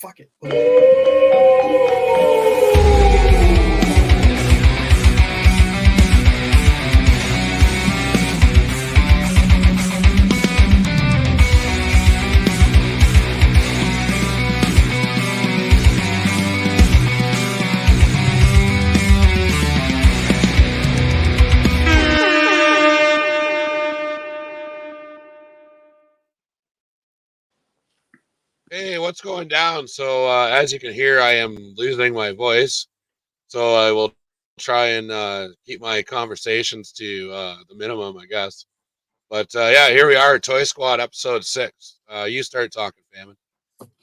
Fuck it. Hey, what's going down? So, as you can hear, I am losing my voice. So I will try and keep my conversations to the minimum, I guess. But yeah, here we are, Toy Squad episode 6. You start talking, Famine.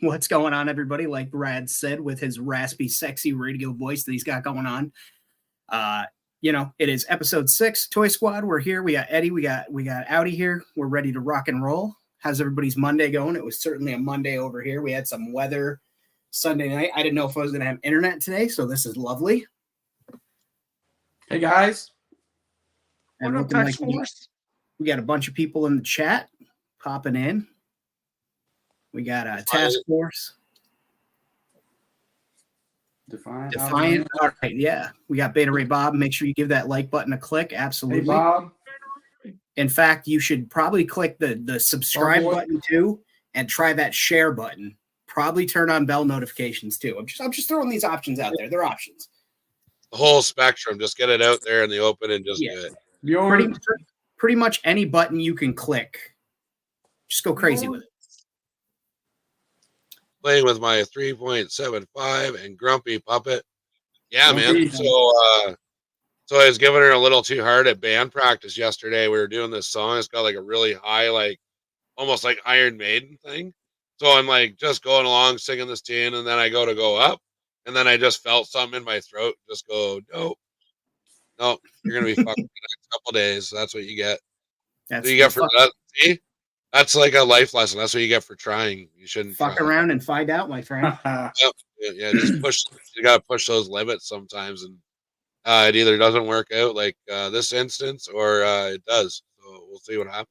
What's going on, everybody? Like Brad said, with his raspy, sexy radio voice that he's got going on. It is episode 6, Toy Squad. We're here. We got Eddie. We got Audi here. We're ready to rock and roll. How's everybody's Monday going? It was certainly a Monday over here. We had some weather Sunday night. I didn't know if I was going to have internet today, so this is lovely. Hey, guys. And looking like we got a bunch of people in the chat popping in. We got a task force. Defiant. All right, yeah. We got Beta Ray Bob. Make sure you give that like button a click. Absolutely. Hey, Bob. In fact, you should probably click the subscribe button too, and try that share button. Probably turn on bell notifications too. I'm just throwing these options out there. They're options. The whole spectrum. Just get it out there in the open and just do it. Pretty much any button you can click. Just go crazy with it. Playing with my 3.75 and Grumpy Puppet. Yeah, man. So I was giving her a little too hard at band practice yesterday. We were doing this song. It's got like a really high, like almost like Iron Maiden thing. So I'm like just going along singing this tune, and then I go up, and then I just felt something in my throat just go, nope, you're gonna be fucked in the next couple days. That's what you get. That's what you get for that. See, that's like a life lesson. That's what you get for trying. You shouldn't fuck around and find out, my friend. Yeah, just push. You gotta push those limits sometimes, and it either doesn't work out like this instance, or it does. So we'll see what happens.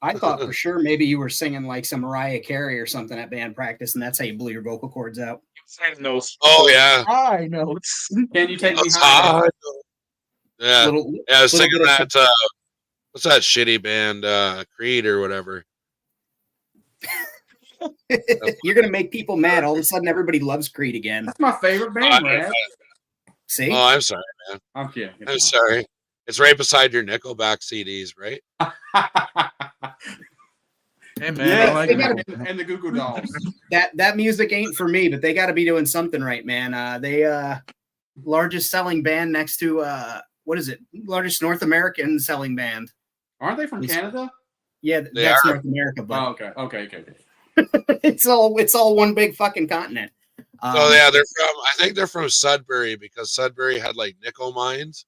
I thought for sure maybe you were singing like some Mariah Carey or something at band practice, and that's how you blew your vocal cords out. Oh yeah, high notes. Can you take me high? Yeah, I was singing that. What's that shitty band, Creed or whatever? You're gonna make people mad. All of a sudden, everybody loves Creed again. That's my favorite band, man. See? Oh, I'm sorry, man. Okay. I'm sorry. It's right beside your Nickelback CDs, right? Hey, man. Yeah, I like and the Goo Goo Dolls. That music ain't for me, but they got to be doing something right, man. They largest selling band next to what is it? Largest North American selling band. Aren't they from Canada? Yeah, that's North America. But okay. it's all one big fucking continent. So yeah, I think they're from Sudbury, because Sudbury had like nickel mines.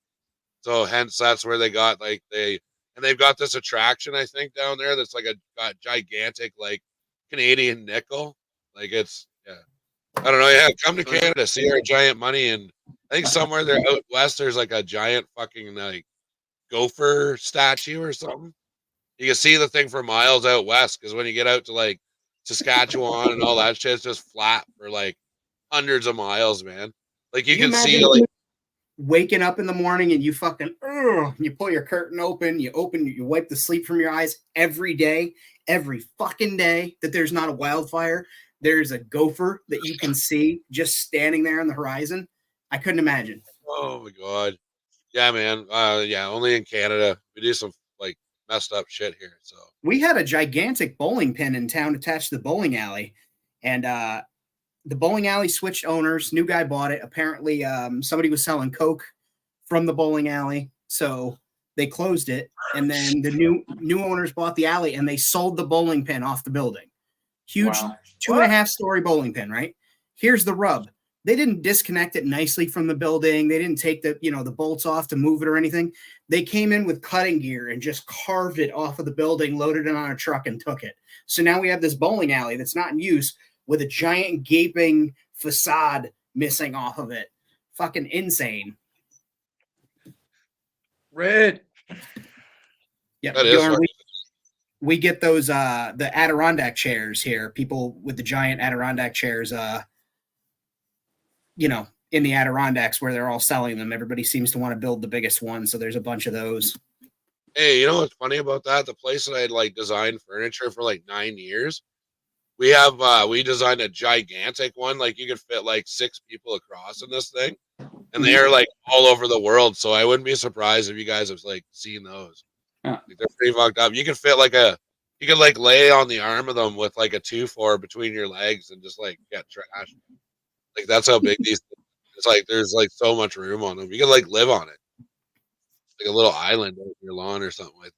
So hence that's where they got they've got this attraction, I think, down there that's like a gigantic like Canadian nickel. Like it's I don't know, yeah, come to Canada, see our giant money, and I think somewhere there out west there's like a giant fucking like gopher statue or something. You can see the thing for miles out west, because when you get out to like Saskatchewan and all that shit, it's just flat for like hundreds of miles, man. Like you can see like waking up in the morning and you fucking you pull your curtain open, you wipe the sleep from your eyes every day, every fucking day that there's not a wildfire. There's a gopher that you can see just standing there on the horizon. I couldn't imagine. Oh my god. Yeah, man. Yeah, only in Canada. We do some like messed up shit here. So we had a gigantic bowling pin in town attached to the bowling alley, and the bowling alley switched owners. New guy bought it. Apparently, somebody was selling coke from the bowling alley, so they closed it. And then the new owners bought the alley, and they sold the bowling pin off the building. Huge 2.5-story bowling pin, right? Here's the rub. They didn't disconnect it nicely from the building. They didn't take the bolts off to move it or anything. They came in with cutting gear and just carved it off of the building, loaded it on a truck, and took it. So now we have this bowling alley that's not in use with a giant gaping facade missing off of it. Fucking insane. Red. Yeah. That is we get those the Adirondack chairs here. People with the giant Adirondack chairs, you know, in the Adirondacks where they're all selling them. Everybody seems to want to build the biggest one, so there's a bunch of those. Hey, you know what's funny about that? The place that I had like designed furniture for like 9 years, we designed a gigantic one. Like you could fit like 6 people across in this thing, and they are like all over the world. So I wouldn't be surprised if you guys have like seen those. Yeah. Like, they're pretty fucked up. You could fit you could like lay on the arm of them with like a 2-4 between your legs and just like get trashed. Like that's how big these. It's like there's like so much room on them. You could like live on it, like a little island on your lawn or something like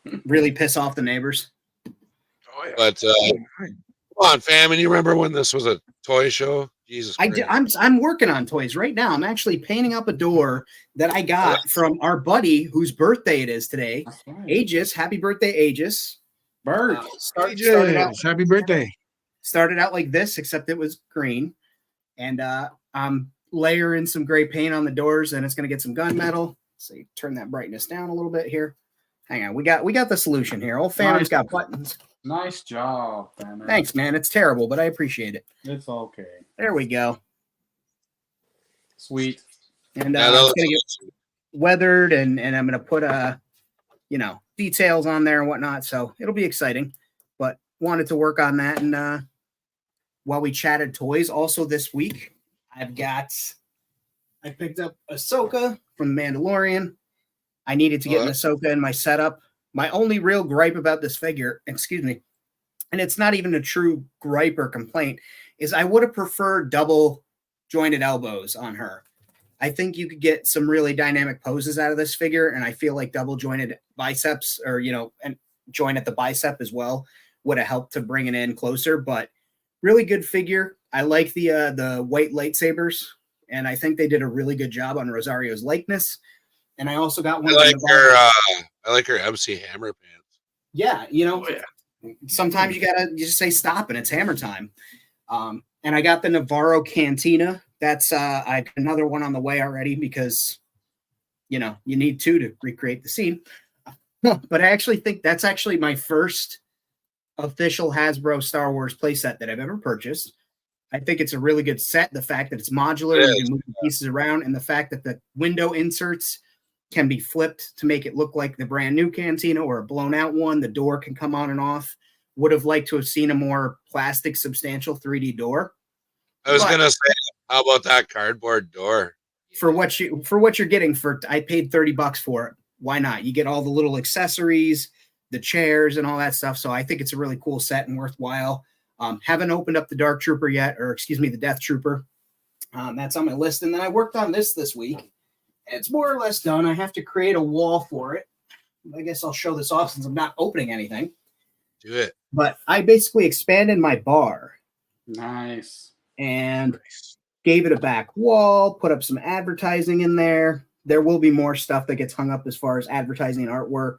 that. Really piss off the neighbors. Oh, yeah. But come on, fam, and you remember when this was a toy show? Jesus Christ. I'm working on toys right now. I'm actually painting up a door that I got from our buddy whose birthday it is today. Right. Aegis, happy birthday, Aegis. Bird. Started out, Happy birthday. started out like this, except it was green. And I'm layering some gray paint on the doors, and it's going to get some gunmetal. So you turn that brightness down a little bit here. Hang on, we got the solution here. Old Phantom's got buttons. Nice job, Phantom. Thanks, man. It's terrible, but I appreciate it. It's okay. There we go. Sweet. And Yeah, it's going to get weathered, and I'm going to put details on there and whatnot. So it'll be exciting. But wanted to work on that, and while we chatted toys, also this week I picked up Ahsoka from The Mandalorian. I needed to get an Ahsoka in my setup. My only real gripe about this figure, excuse me, and it's not even a true gripe or complaint, is I would have preferred double jointed elbows on her. I think you could get some really dynamic poses out of this figure, and I feel like double jointed biceps or, and joint at the bicep as well would have helped to bring it in closer, but really good figure. I like the white lightsabers, and I think they did a really good job on Rosario's likeness. And I also got one. I like her MC Hammer pants. Yeah, sometimes you just say stop and it's hammer time. And I got the Navarro Cantina. That's I another one on the way already because you need 2 to recreate the scene. But I actually think that's actually my first official Hasbro Star Wars playset that I've ever purchased. I think it's a really good set. The fact that it's modular, you can move the pieces around, and the fact that the window inserts can be flipped to make it look like the brand new Cantina or a blown out one. The door can come on and off. Would have liked to have seen a more plastic, substantial 3D door. I was gonna say, how about that cardboard door? For what you're getting I paid $30 for it. Why not? You get all the little accessories, the chairs, and all that stuff. So I think it's a really cool set and worthwhile. Haven't opened up the Dark Trooper yet, or excuse me, the Death Trooper. That's on my list. And then I worked on this week. It's more or less done. I have to create a wall for it. I guess I'll show this off since I'm not opening anything. Do it. But I basically expanded my bar. Nice. And gave it a back wall, put up some advertising in there. There will be more stuff that gets hung up as far as advertising and artwork.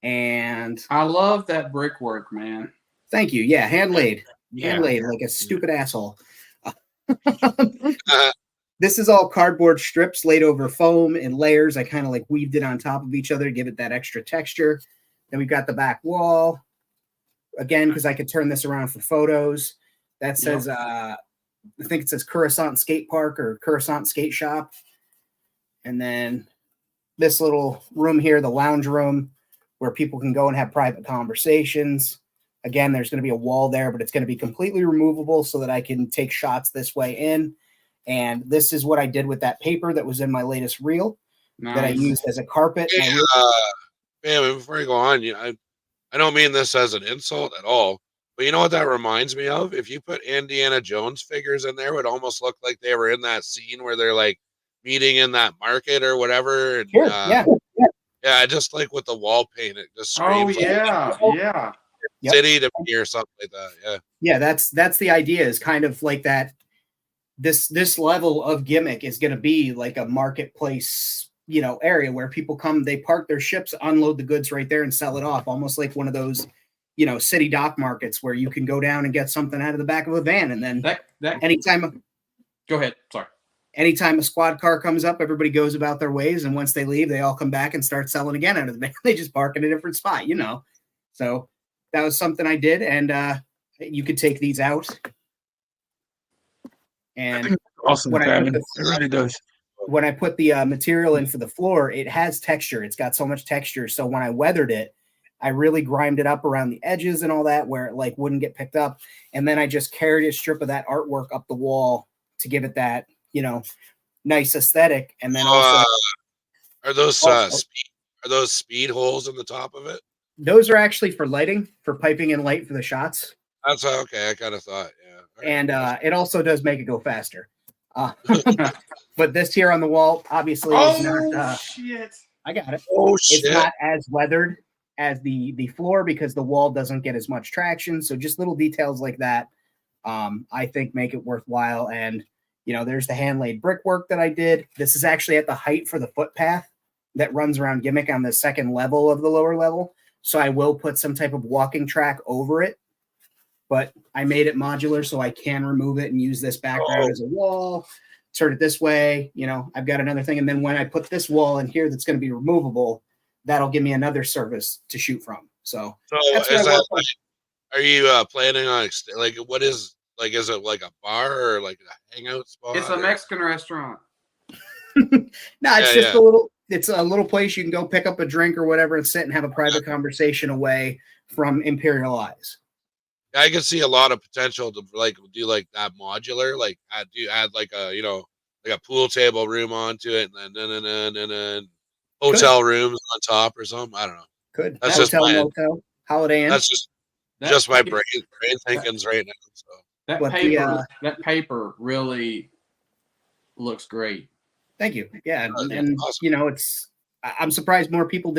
And I love that brickwork, man. Thank you. Yeah, hand laid like a stupid asshole. This is all cardboard strips laid over foam in layers. I kind of like weaved it on top of each other to give it that extra texture. Then we've got the back wall. Again, because I could turn this around for photos. That says, I think it says Coruscant Skate Park or Coruscant Skate Shop. And then this little room here, the lounge room, where people can go and have private conversations. Again, there's going to be a wall there, but it's going to be completely removable so that I can take shots this way in. And this is what I did with that paper that was in my latest reel that I used as a carpet. Hey, man, before you go on, I don't mean this as an insult at all, but you know what that reminds me of? If you put Indiana Jones figures in there, it would almost look like they were in that scene where they're like meeting in that market or whatever. And, sure, yeah, just like with the wall paint, it just screams. Yeah. City to me or something like that. Yeah, that's the idea, is kind of like that. This level of gimmick is going to be like a marketplace, area where people come, they park their ships, unload the goods right there and sell it off, almost like one of those, city dock markets where you can go down and get something out of the back of a van. And then anytime. Go ahead. Sorry. Anytime a squad car comes up, everybody goes about their ways. And once they leave, they all come back and start selling again out of the van. They just park in a different spot, So that was something I did, and you could take these out. And Awesome, when I put Kevin. It really does. when I put the material in for the floor, it has texture. It's got so much texture. So when I weathered it, I really grimed it up around the edges and all that where it like wouldn't get picked up. And then I just carried a strip of that artwork up the wall to give it that, nice aesthetic. And then also are those speed holes in the top of it? those are actually for lighting, for piping and light for the shots. That's okay. I kind of thought, yeah. All right. And it also does make it go faster. But this here on the wall, obviously, is not. Shit! I got it. Oh shit! It's not as weathered as the floor because the wall doesn't get as much traction. So just little details like that, I think make it worthwhile. And there's the hand laid brickwork that I did. This is actually at the height for the footpath that runs around Gimmick on the second level of the lower level. So I will put some type of walking track over it. But I made it modular so I can remove it and use this background as a wall, turn it this way. I've got another thing. And then when I put this wall in here that's going to be removable, that'll give me another surface to shoot from. So that's is that are you planning on what is is it like a bar or like a hangout spot? It's a Mexican restaurant. No, it's just a little place you can go pick up a drink or whatever and sit and have a private conversation away from Imperial Eyes. I can see a lot of potential to do that modular, add like a pool table room onto it, and then hotel rooms on top or something. I don't know. Could that's hotel, just motel, Holiday Inn. That's just my brain thinkings right now. So that paper really looks great. Thank you. Yeah, and awesome. I'm surprised more people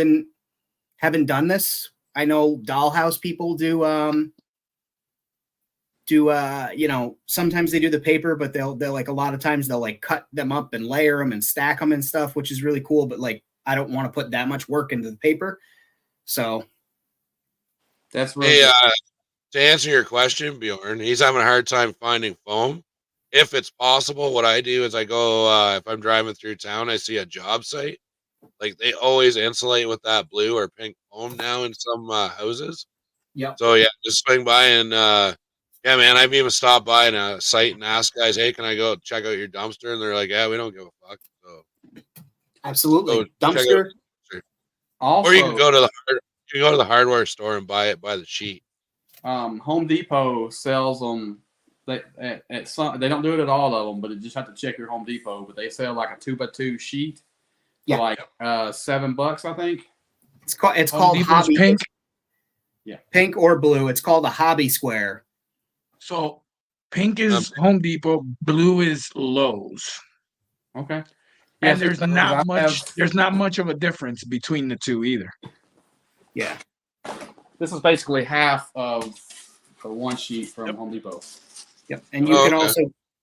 haven't done this. I know Dollhouse people do sometimes they do the paper, but they'll like a lot of times they'll like cut them up and layer them and stack them and stuff, which is really cool. But like, I don't want to put that much work into the paper. So that's really to answer your question, Bjorn, he's having a hard time finding foam. If it's possible, what I do is I go, if I'm driving through town, I see a job site. Like they always insulate with that blue or pink foam now in some houses. Yeah. So yeah, just swing by and yeah, man, I've even stopped by in a site and asked guys, hey, can I go check out your dumpster? And they're like, yeah, we don't give a fuck. So absolutely. Dumpster. Also, or you can go to the hardware store and buy the sheet. Home Depot sells them. They don't do it at all of them, but you just have to check your Home Depot. But they sell like a 2x2 sheet, for like $7, I think. It's called Hobby Pink. Yeah, pink or blue. It's called a Hobby Square. So pink is Home Depot, blue is Lowe's. Okay. And there's not much of a difference between the two either. Yeah. This is basically half of the one sheet from Home Depot. Yep. And you can also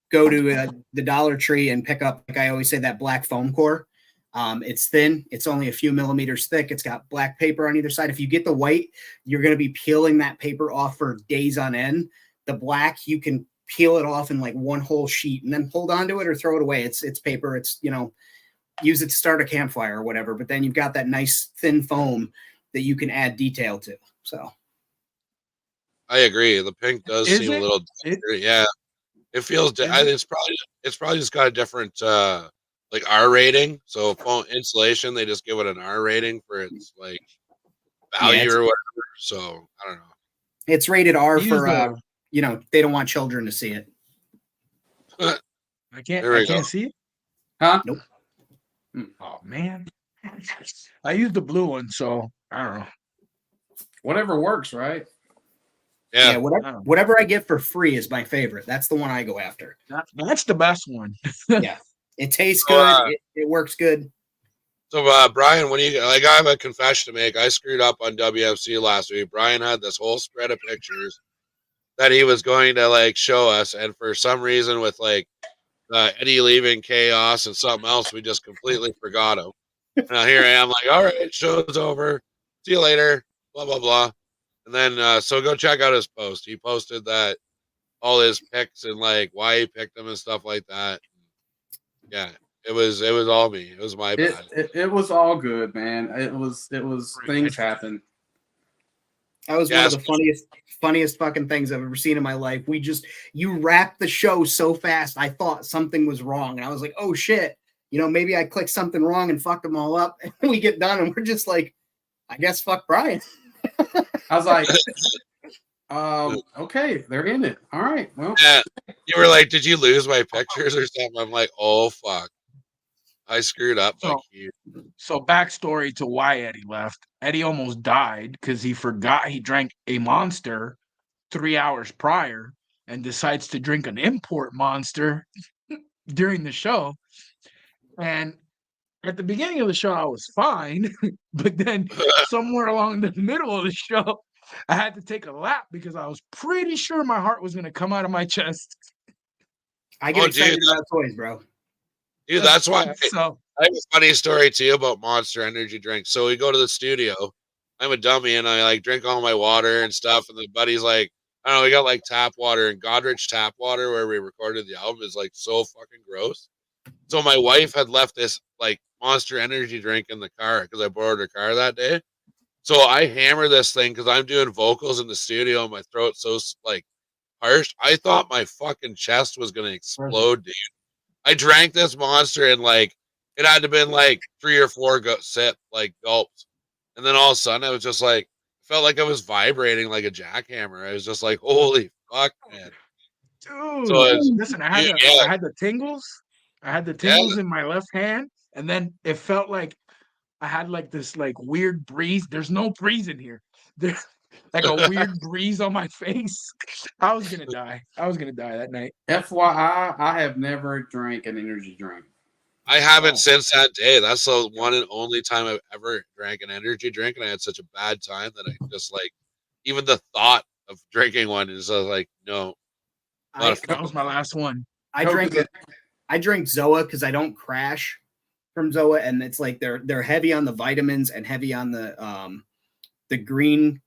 go to the Dollar Tree and pick up, like I always say, that black foam core. It's thin. It's only a few millimeters thick. It's got black paper on either side. If you get the white, you're going to be peeling that paper off for days on end. The black, you can peel it off in like one whole sheet and then hold on to it or throw it away. It's paper. It's, use it to start a campfire or whatever. But then you've got that nice thin foam that you can add detail to. So I agree. The pink does seem a little different. Yeah. It feels it's probably just got a different like R rating. So phone insulation, they just give it an R rating for its like value or whatever. So I don't know. It's rated R for they don't want children to see it. I can't see it. Huh? Nope. Oh man. I use the blue one, so I don't know. Whatever works, right? Yeah. Whatever I get for free is my favorite. That's the one I go after. That's the best one. Yeah. It tastes good. It works good. So, Brian, when I have a confession to make. I screwed up on WFC last week. Brian had this whole spread of pictures that he was going to show us, and for some reason, with Eddie leaving Chaos and something else, we just completely forgot him. Now here I am, all right, show's over. See you later. Blah blah blah. And then so go check out his post. He posted that all his picks and why he picked them and stuff like that. Yeah. It was all me. It was my bad. It was all good, man. It was things happen. That was one of the funniest fucking things I've ever seen in my life. You wrapped the show so fast, I thought something was wrong. And I was like, oh shit, maybe I clicked something wrong and fucked them all up. And we get done and we're just like, I guess fuck Brian. I was like, okay, they're in it. All right. Well, yeah. You were like, did you lose my pictures or something? I'm like, oh fuck. I screwed up like you. So backstory to why Eddie left. Eddie almost died because he forgot he drank a Monster 3 hours prior and decides to drink an import Monster during the show. And at the beginning of the show, I was fine. But then somewhere along the middle of the show, I had to take a lap because I was pretty sure my heart was going to come out of my chest. I get excited about toys, bro. Dude, that's why So I have a funny story too about Monster energy drinks. So we go to the studio. I'm a dummy and I like drink all my water and stuff. And the buddy's like, I don't know, we got like tap water, and Godrich tap water where we recorded the album is like so fucking gross. So my wife had left this like Monster energy drink in the car because I borrowed her car that day. So I hammer this thing because I'm doing vocals in the studio and my throat's so like harsh. I thought my fucking chest was gonna explode, dude. I drank this Monster and like it had to have been like 3 or 4 gulps. And then all of a sudden I was just like, felt like I was vibrating like a jackhammer. I was just like, holy fuck, man. dude, So listen, I had the tingles. I had the tingles in my left hand, and then it felt like I had like this like weird breeze. There's no breeze in here. There's like a weird breeze on my face. I was gonna die. I was gonna die that night. FYI, I have never drank an energy drink. I haven't since that day. That's the one and only time I've ever drank an energy drink, and I had such a bad time that I just like even the thought of drinking one is like, no. That was my last one. I drink Zoa because I don't crash from Zoa, and it's like they're heavy on the vitamins and heavy on the green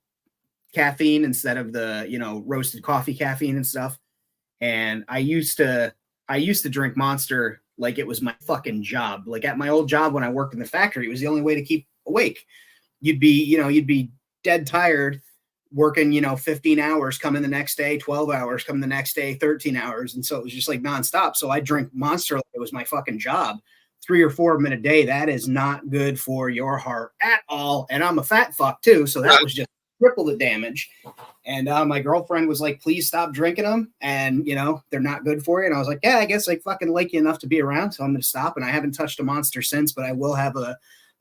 caffeine instead of the roasted coffee caffeine and stuff. And I used to drink Monster like it was my fucking job. Like at my old job when I worked in the factory, it was the only way to keep awake. You'd be dead tired working 15 hours, coming the next day 12 hours, coming the next day 13 hours, and so it was just like nonstop. So I drink Monster like it was my fucking job. 3 or 4 of them in a day. That is not good for your heart at all. And I'm a fat fuck too, so that was just triple the damage. And my girlfriend was like, please stop drinking them, and they're not good for you. And I was like, yeah, I guess I fucking like you enough to be around, so I'm gonna stop. And I haven't touched a Monster since, but I will have a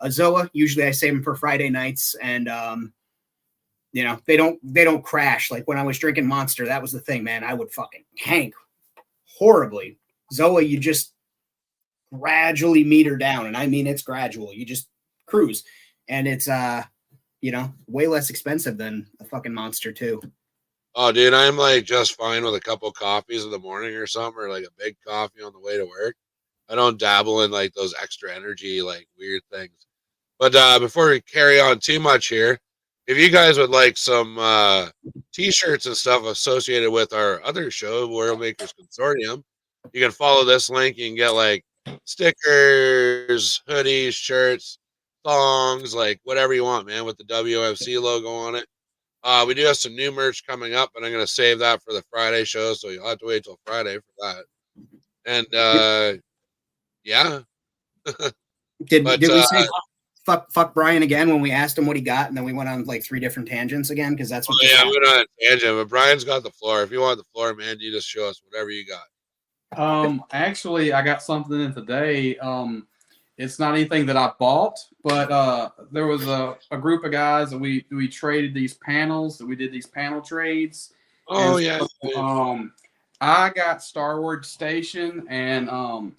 Zoa. Usually I save them for Friday nights, and they don't crash. Like when I was drinking Monster, that was the thing, man. I would fucking hank horribly. Zoa, you just gradually meter down, and I mean it's gradual. You just cruise, and it's way less expensive than a fucking Monster too. Oh, dude, I'm like just fine with a couple coffees in the morning or something, or like a big coffee on the way to work. I don't dabble in like those extra energy, like weird things. But before we carry on too much here, if you guys would like some t-shirts and stuff associated with our other show, World Makers Consortium, you can follow this link. You can get like stickers, hoodies, shirts, thongs, like whatever you want, man, with the WMC logo on it. We do have some new merch coming up, but I'm going to save that for the Friday show, so you'll have to wait till Friday for that. And yeah. Did we say fuck Brian again when we asked him what he got, and then we went on like 3 different tangents again? Because that's what. We went on a tangent, but Brian's got the floor. If you want the floor, man, you just show us whatever you got. Actually, I got something in today. It's not anything that I bought, but there was a group of guys that we traded these panels. That we did these panel trades. Oh, and yeah. So, I got Star Wars Station, and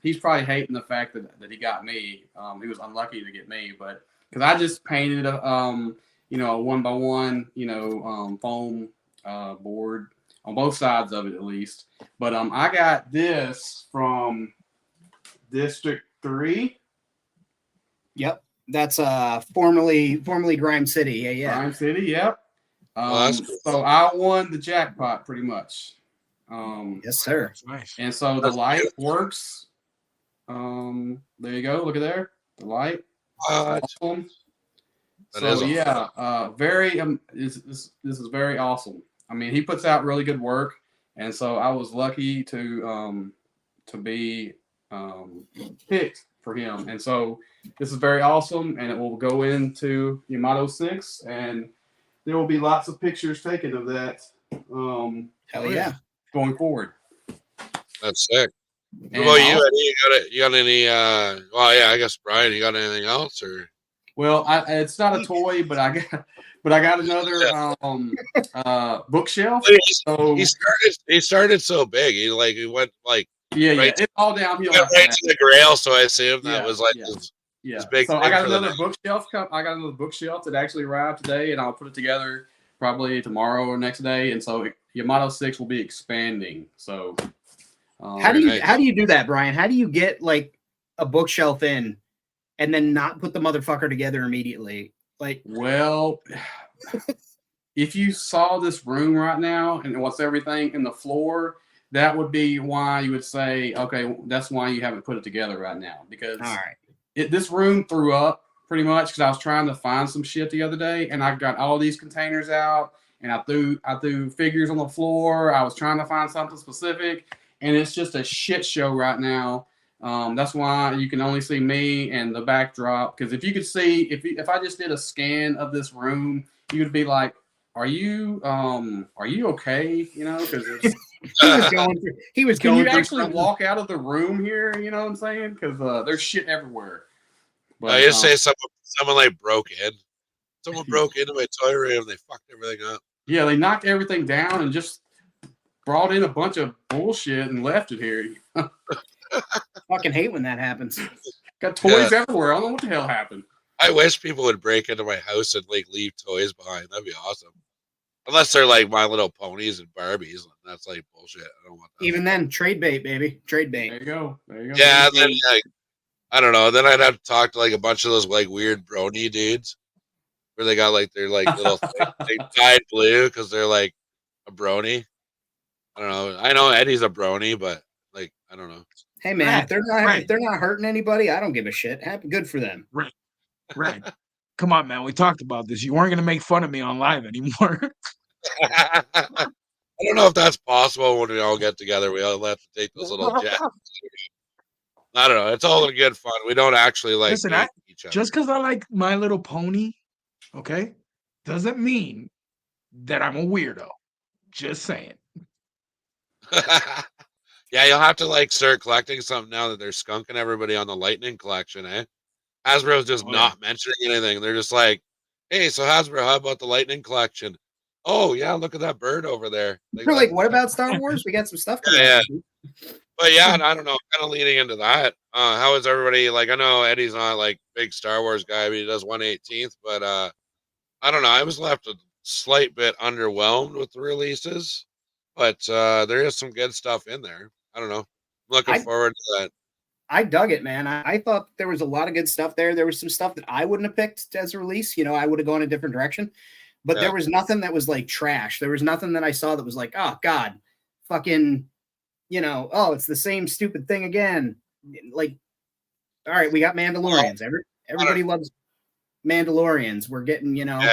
he's probably hating the fact that he got me. He was unlucky to get me, but because I just painted a 1x1 foam board on both sides of it at least. But I got this from District 3. Yep, that's formerly Grime City. Yeah. Grime City, yep. That's cool. So I won the jackpot pretty much. Yes, sir. Nice. And so the light works. There you go. Look at there. The light. What? Awesome. That is So awesome. yeah, very this is very awesome. I mean, he puts out really good work, and so I was lucky to be picked for him. And so this is very awesome, and it will go into Yamato 6, and there will be lots of pictures taken of that Hell yeah. going forward. That's sick. What And about you, also- Eddie? You got any? Well, yeah, I guess Brian. You got anything else or? well, it's not a toy, but I got another bookshelf. So He started so big. He went like yeah, right it's all downhill. He went After right that. to the Grail. So I assume that Yeah, was like yeah. his Yeah. big So thing I got for the another bookshelf. I got another bookshelf that actually arrived today, and I'll put it together probably tomorrow or next day. And so Yamato 6 will be expanding. So How do you nice. do that, Brian? How do you get like a bookshelf in and then not put the motherfucker together immediately? Like, well, if you saw this room right now and what's everything in the floor, that would be why you would say, okay, that's why you haven't put it together right now, because all right. this room threw up pretty much because I was trying to find some shit the other day, and I got all these containers out, and I threw figures on the floor. I was trying to find something specific, and it's just a shit show right now. That's why you can only see me and the backdrop. Because if you could see, if I just did a scan of this room, you would be like, "Are you okay?" You know, because he was can going you through actually something. walk out of the room here? You know what I'm saying? Because there's shit everywhere. But, I just say someone like broke in. Someone broke into my toy room. They fucked everything up. Yeah, they knocked everything down and just brought in a bunch of bullshit and left it here. Fucking hate when that happens. Got toys everywhere. I don't know what the hell happened. I wish people would break into my house and like leave toys behind. That'd be awesome. Unless they're like My Little Ponies and Barbies, that's like bullshit. I don't want that. Even then, trade bait, baby. Trade bait. There you go. Yeah, then like, I don't know. Then I'd have to talk to like a bunch of those like weird brony dudes where they got like their like little thing, they dyed blue because they're like a brony. I don't know. I know Eddie's a brony, but like I don't know. Hey man, Right, if they're not hurting anybody, I don't give a shit. Good for them. Right. Come on, man. We talked about this. You weren't going to make fun of me on live anymore. I don't know if that's possible when we all get together. We all have to take those little jets. I don't know. It's all in good fun. We don't actually like Listen, each other. just because I like My Little Pony, okay, doesn't mean that I'm a weirdo. Just saying. Yeah, you'll have to like start collecting something now that they're skunking everybody on the Lightning collection, eh? Hasbro's just not mentioning anything. They're just like, hey, so Hasbro, how about the Lightning collection? Oh, yeah, look at that bird over there. We're like, what about Star Wars? We got some stuff coming Yeah. out. But yeah, I don't know. Kind of leaning into that. How is everybody? Like, I know Eddie's not like big Star Wars guy, but he does 1/18th. But I don't know. I was left a slight bit underwhelmed with the releases, but there is some good stuff in there. I don't know. I'm looking forward to that. I dug it, man. I thought there was a lot of good stuff there. There was some stuff that I wouldn't have picked as a release. You know, I would have gone a different direction. But there was nothing that was like trash. There was nothing that I saw that was like, oh, God, fucking, you know, oh, it's the same stupid thing again. Like, all right, we got Mandalorians. Everybody loves Mandalorians. We're getting, you know,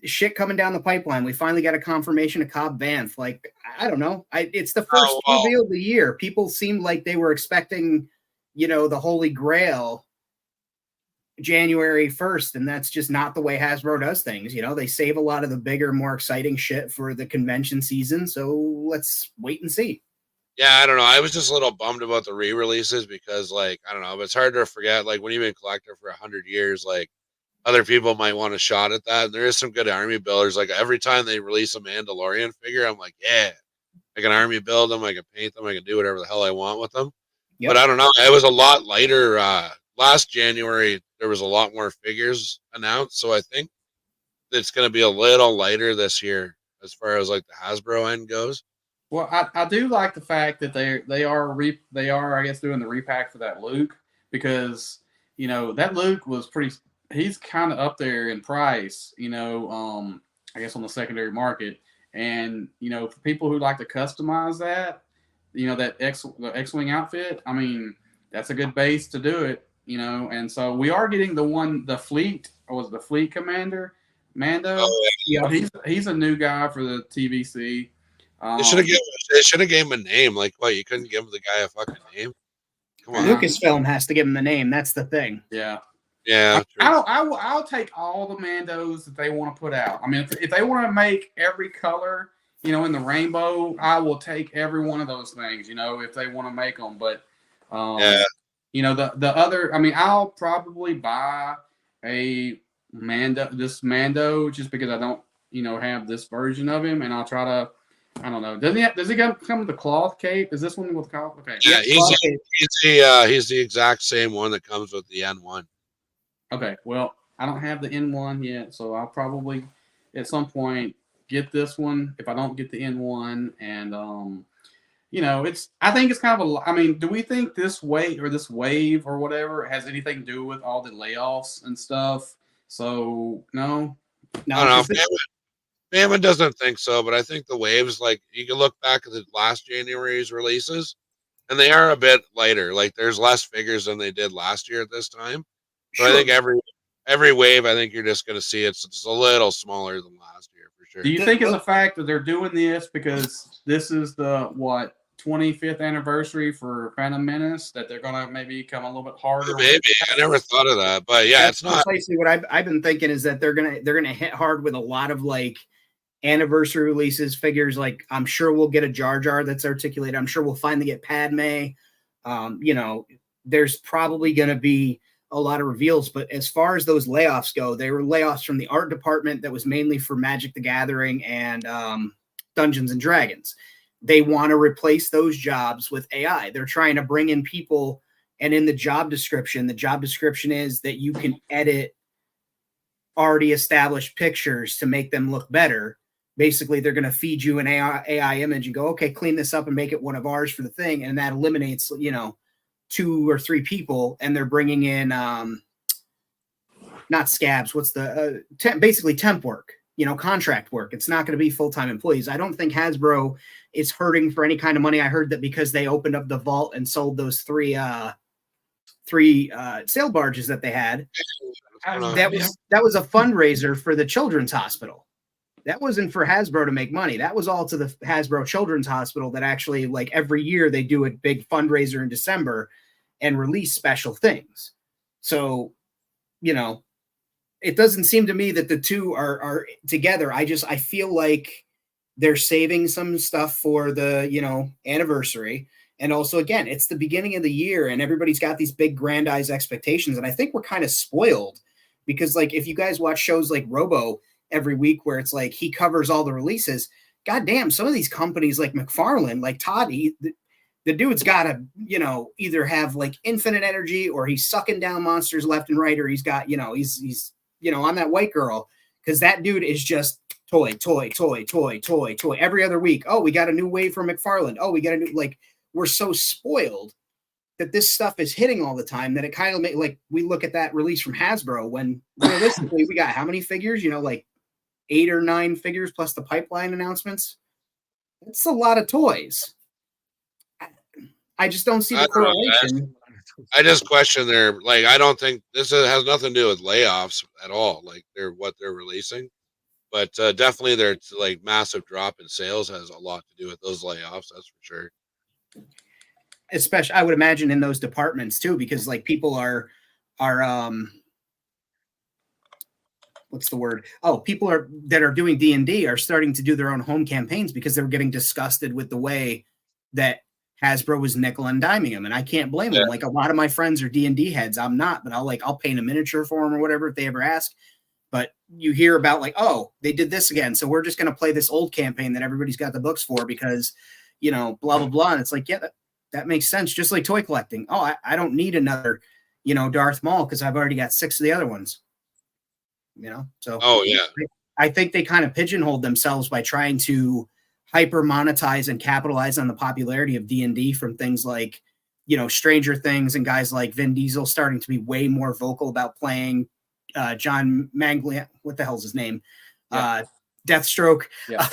shit coming down the pipeline. We finally got a confirmation of Cobb Vanth. Like, I don't know. It's the first reveal of the year. People seemed like they were expecting, you know, the Holy Grail January 1st, and that's just not the way Hasbro does things. You know, they save a lot of the bigger, more exciting shit for the convention season. So let's wait and see. Yeah, I don't know. I was just a little bummed about the re-releases because, like, I don't know, but it's hard to forget. Like, when you've been a collector for 100 years, like, other people might want a shot at that. And there is some good army builders. Like, every time they release a Mandalorian figure, I'm like, yeah, I can army build them. I can paint them. I can do whatever the hell I want with them. Yep. But I don't know. It was a lot lighter. Last January, there was a lot more figures announced. So I think it's going to be a little lighter this year as far as, like, the Hasbro end goes. Well, I do like the fact that they are I guess doing the repack for that Luke, because you know that Luke was he's kind of up there in price, you know, I guess on the secondary market, and you know, for people who like to customize that, you know, the X-wing outfit, I mean, that's a good base to do it, you know, and so we are getting the fleet or was it the Fleet Commander, Mando. Oh, Yeah. He's a new guy for the TVC. They should have gave him a name. Like, what? You couldn't give the guy a fucking name? Come on. Lucasfilm has to give him the name. That's the thing. Yeah. Yeah. I'll take all the Mandos that they want to put out. I mean, if they want to make every color, you know, in the rainbow, I will take every one of those things, you know, if they want to make them. But, you know, the other, I mean, I'll probably buy a Mando just because I don't, you know, have this version of him, and I'll try to, I don't know. Does he come with the cloth cape? Is this one with the cloth? Okay. Yeah, he's the exact same one that comes with the N1. Okay, well, I don't have the N1 yet, so I'll probably at some point get this one if I don't get the N1. And you know, I think it's kind of I mean, do we think this wave or whatever has anything to do with all the layoffs and stuff? So no. I don't know. Bama doesn't think so, but I think the waves, like, you can look back at the last January's releases, and they are a bit lighter. Like, there's less figures than they did last year at this time. So I think every wave, I think you're just going to see it's just a little smaller than last year for sure. Do you think it's the fact that they're doing this because this is the 25th anniversary for Phantom Menace, that they're going to maybe come a little bit harder? Maybe. I never thought of that, but yeah, That's it's not. Precisely what I've been thinking is that they're gonna hit hard with a lot of like anniversary releases, figures. Like, I'm sure we'll get a Jar Jar that's articulated. I'm sure we'll finally get Padme. You know, there's probably going to be a lot of reveals, but as far as those layoffs go, they were layoffs from the art department that was mainly for Magic the Gathering and Dungeons and Dragons. They want to replace those jobs with AI. They're trying to bring in people, and in the job description is that you can edit already established pictures to make them look better. Basically, they're going to feed you an AI image and go, okay, clean this up and make it one of ours for the thing. And that eliminates, you know, 2 or 3 people, and they're bringing in not scabs. What's the basically temp work, you know, contract work. It's not going to be full-time employees. I don't think Hasbro is hurting for any kind of money. I heard that because they opened up the vault and sold those 3 sail barges that they had, that was a fundraiser for the children's hospital. That wasn't for Hasbro to make money. That was all to the Hasbro Children's Hospital that actually, like, every year they do a big fundraiser in December and release special things. So, you know, it doesn't seem to me that the two are together. I feel like they're saving some stuff for the, you know, anniversary. And also, again, it's the beginning of the year and everybody's got these big grandiose expectations. And I think we're kind of spoiled because, like, if you guys watch shows like Robo every week where it's like he covers all the releases, goddamn, some of these companies like McFarlane, like Toddy, the dude's got to, you know, either have like infinite energy or he's sucking down monsters left and right, or he's got, you know, he's you know, on that white girl, because that dude is just toy every other week. Oh, we got a new wave from McFarlane. Oh, we got a new, like, we're so spoiled that this stuff is hitting all the time that it kind of make, like, we look at that release from Hasbro when realistically we got how many figures, you know, like 8 or 9 figures plus the pipeline announcements. That's a lot of toys. I just don't see the correlation. I just question their, like, I don't think this has nothing to do with layoffs at all. Like, what they're releasing, but definitely their, like, massive drop in sales has a lot to do with those layoffs. That's for sure. Especially, I would imagine in those departments too, because like people are what's the word? Oh, people that are doing D&D are starting to do their own home campaigns because they're getting disgusted with the way that Hasbro was nickel and diming them. And I can't blame them. Like, a lot of my friends are D&D heads. I'm not, but I'll paint a miniature for them or whatever if they ever ask. But you hear about, like, oh, they did this again, so we're just going to play this old campaign that everybody's got the books for because, you know, blah, blah, blah. And it's like, yeah, that makes sense. Just like toy collecting. Oh, I don't need another, you know, Darth Maul because I've already got 6 of the other ones. You know, so I think they kind of pigeonholed themselves by trying to hyper monetize and capitalize on the popularity of D&D from things like, you know, Stranger Things and guys like Vin Diesel starting to be way more vocal about playing John Manglia. What the hell's his name? Deathstroke. Yeah.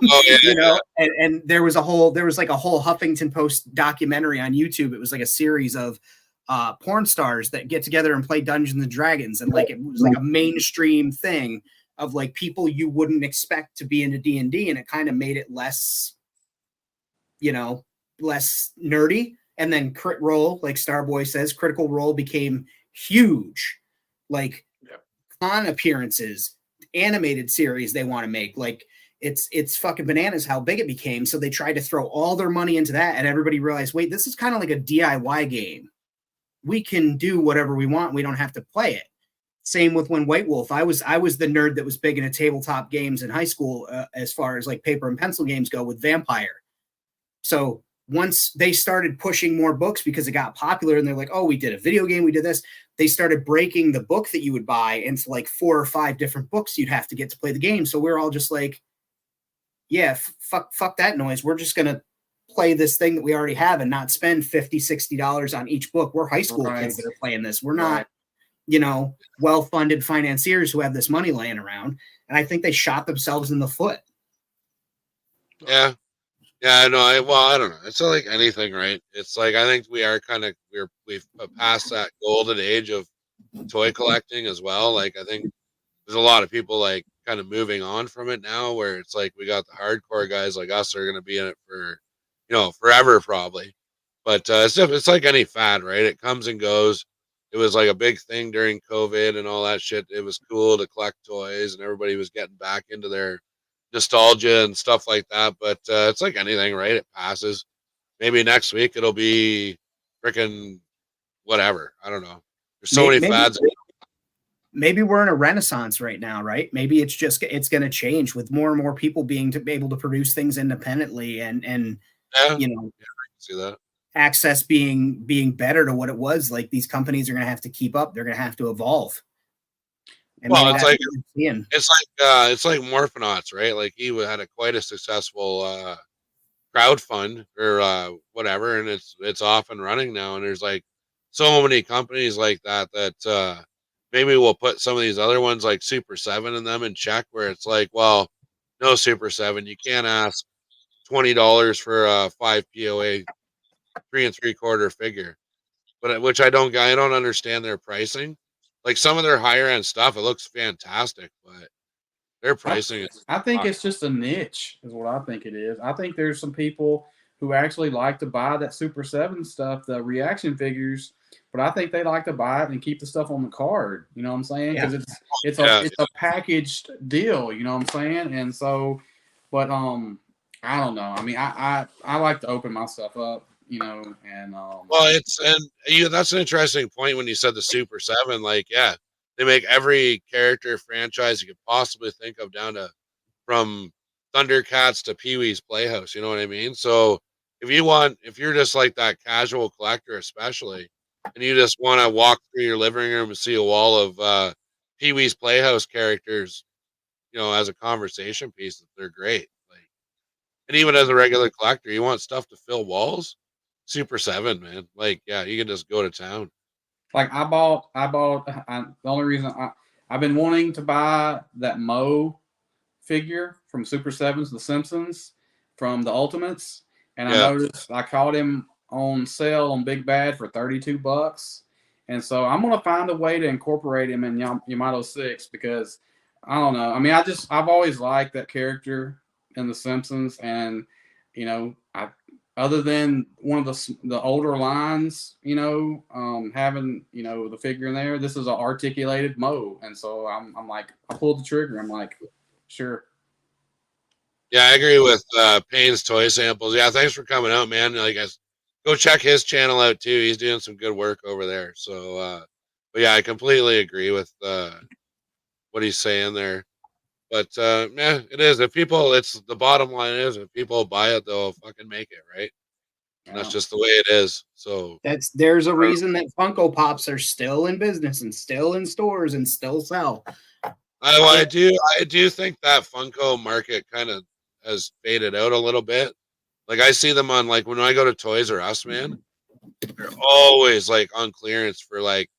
You know, and there was like a whole Huffington Post documentary on YouTube. It was like a series of porn stars that get together and play Dungeons and Dragons, and like it was like a mainstream thing of like people you wouldn't expect to be into D&D, and it kind of made it less, you know, less nerdy. And then Crit Role, like Starboy says, Critical Role became huge. Like con appearances, animated series they want to make, like it's fucking bananas how big it became. So they tried to throw all their money into that, and everybody realized, wait, this is kind of like a DIY game. We can do whatever we want. We don't have to play it. Same with when White Wolf. I was the nerd that was big into tabletop games in high school, as far as like paper and pencil games go, with Vampire. So once they started pushing more books because it got popular, and they're like, oh, we did a video game, we did this. They started breaking the book that you would buy into like 4 or 5 different books you'd have to get to play the game. So we're all just like, yeah, fuck that noise. We're just going to play this thing that we already have and not spend $50, $60 on each book. We're high school kids that are playing this. We're not, you know, well-funded financiers who have this money laying around. And I think they shot themselves in the foot. Yeah. Yeah, no, I don't know. It's not like anything, right? It's like, I think we are kind of, we've passed that golden age of toy collecting as well. Like, I think there's a lot of people like kind of moving on from it now, where it's like we got the hardcore guys like us that are going to be in it for, you know, forever probably. But it's like any fad, right? It comes and goes. It was like a big thing during COVID and all that shit. It was cool to collect toys, and everybody was getting back into their nostalgia and stuff like that. But it's like anything, right? It passes. Maybe next week it'll be freaking whatever. I don't know. There's so many fads. Maybe we're in a renaissance right now, right? Maybe it's going to change with more and more people being able to produce things independently, and you know, I can see that. Access being better to what it was. Like, these companies are going to have to keep up. They're going to have to evolve. And well, it's like Morphonauts, right? Like, he had quite a successful crowdfund or whatever, and it's off and running now. And there's like so many companies like that maybe we'll put some of these other ones like Super 7 and them in check, where it's like, well, no, Super 7, you can't ask $20 for a 5 POA 3 3/4 figure. But which I don't understand their pricing. Like, some of their higher end stuff, it looks fantastic, but their pricing is. I think it's just a niche, is what I think it is. I think there's some people who actually like to buy that Super 7 stuff, the reaction figures, but I think they like to buy it and keep the stuff on the card. You know what I'm saying? Because it's a packaged deal. You know what I'm saying? And so, but I don't know. I mean, I like to open my stuff up, you know, and well, that's an interesting point when you said the Super 7. Like, yeah, they make every character franchise you could possibly think of, down to from Thundercats to Pee-wee's Playhouse. You know what I mean? So if you're just like that casual collector, especially, and you just want to walk through your living room and see a wall of Pee-wee's Playhouse characters, you know, as a conversation piece, they're great. Like, and even as a regular collector, you want stuff to fill walls. Super 7, man. Like, yeah, you can just go to town. Like, the only reason I've been wanting to buy that Moe figure from Super 7's The Simpsons, from the Ultimates, and I noticed I caught him on sale on Big Bad for $32, and so I'm gonna find a way to incorporate him in Yamato 6, because I don't know. I mean, I've always liked that character in The Simpsons, and you know, other than one of the older lines, you know, having, you know, the figure in there, this is an articulated Moe, and so I'm like, I pulled the trigger. I'm like, sure. Yeah, I agree with Payne's Toy Samples. Yeah, thanks for coming out, man. Like, go check his channel out too. He's doing some good work over there. So, but yeah, I completely agree with what he's saying there. But yeah, it is. It's the bottom line is, if people buy it, they'll fucking make it, right? And that's just the way it is. So there's a reason that Funko Pops are still in business and still in stores and still sell. I do think that Funko market kind of has faded out a little bit. Like, I see them on, like, when I go to Toys R Us, man, they're always like on clearance for like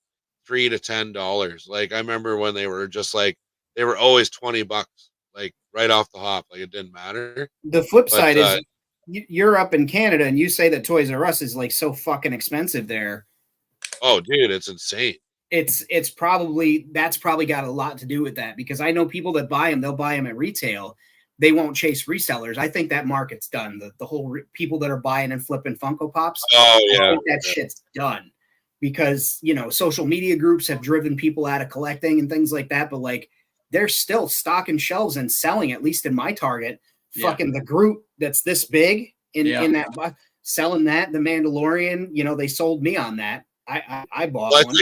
$3 to $10. Like, I remember when they were just like, they were always $20, like right off the hop. Like, it didn't matter. The flip side is, you're up in Canada and you say that Toys R Us is like so fucking expensive there. Oh, dude, it's insane. It's probably that's probably got a lot to do with that, because I know people that buy them, they'll buy them at retail. They won't chase resellers. I think that market's done. The whole people that are buying and flipping Funko Pops. Oh I yeah, think that shit's done, because social media groups have driven people out of collecting and things like that. But like, they're still stocking shelves and selling, at least in my Target. Yeah. Fucking the group that's this big in that selling that the Mandalorian. They sold me on that. I bought well, one.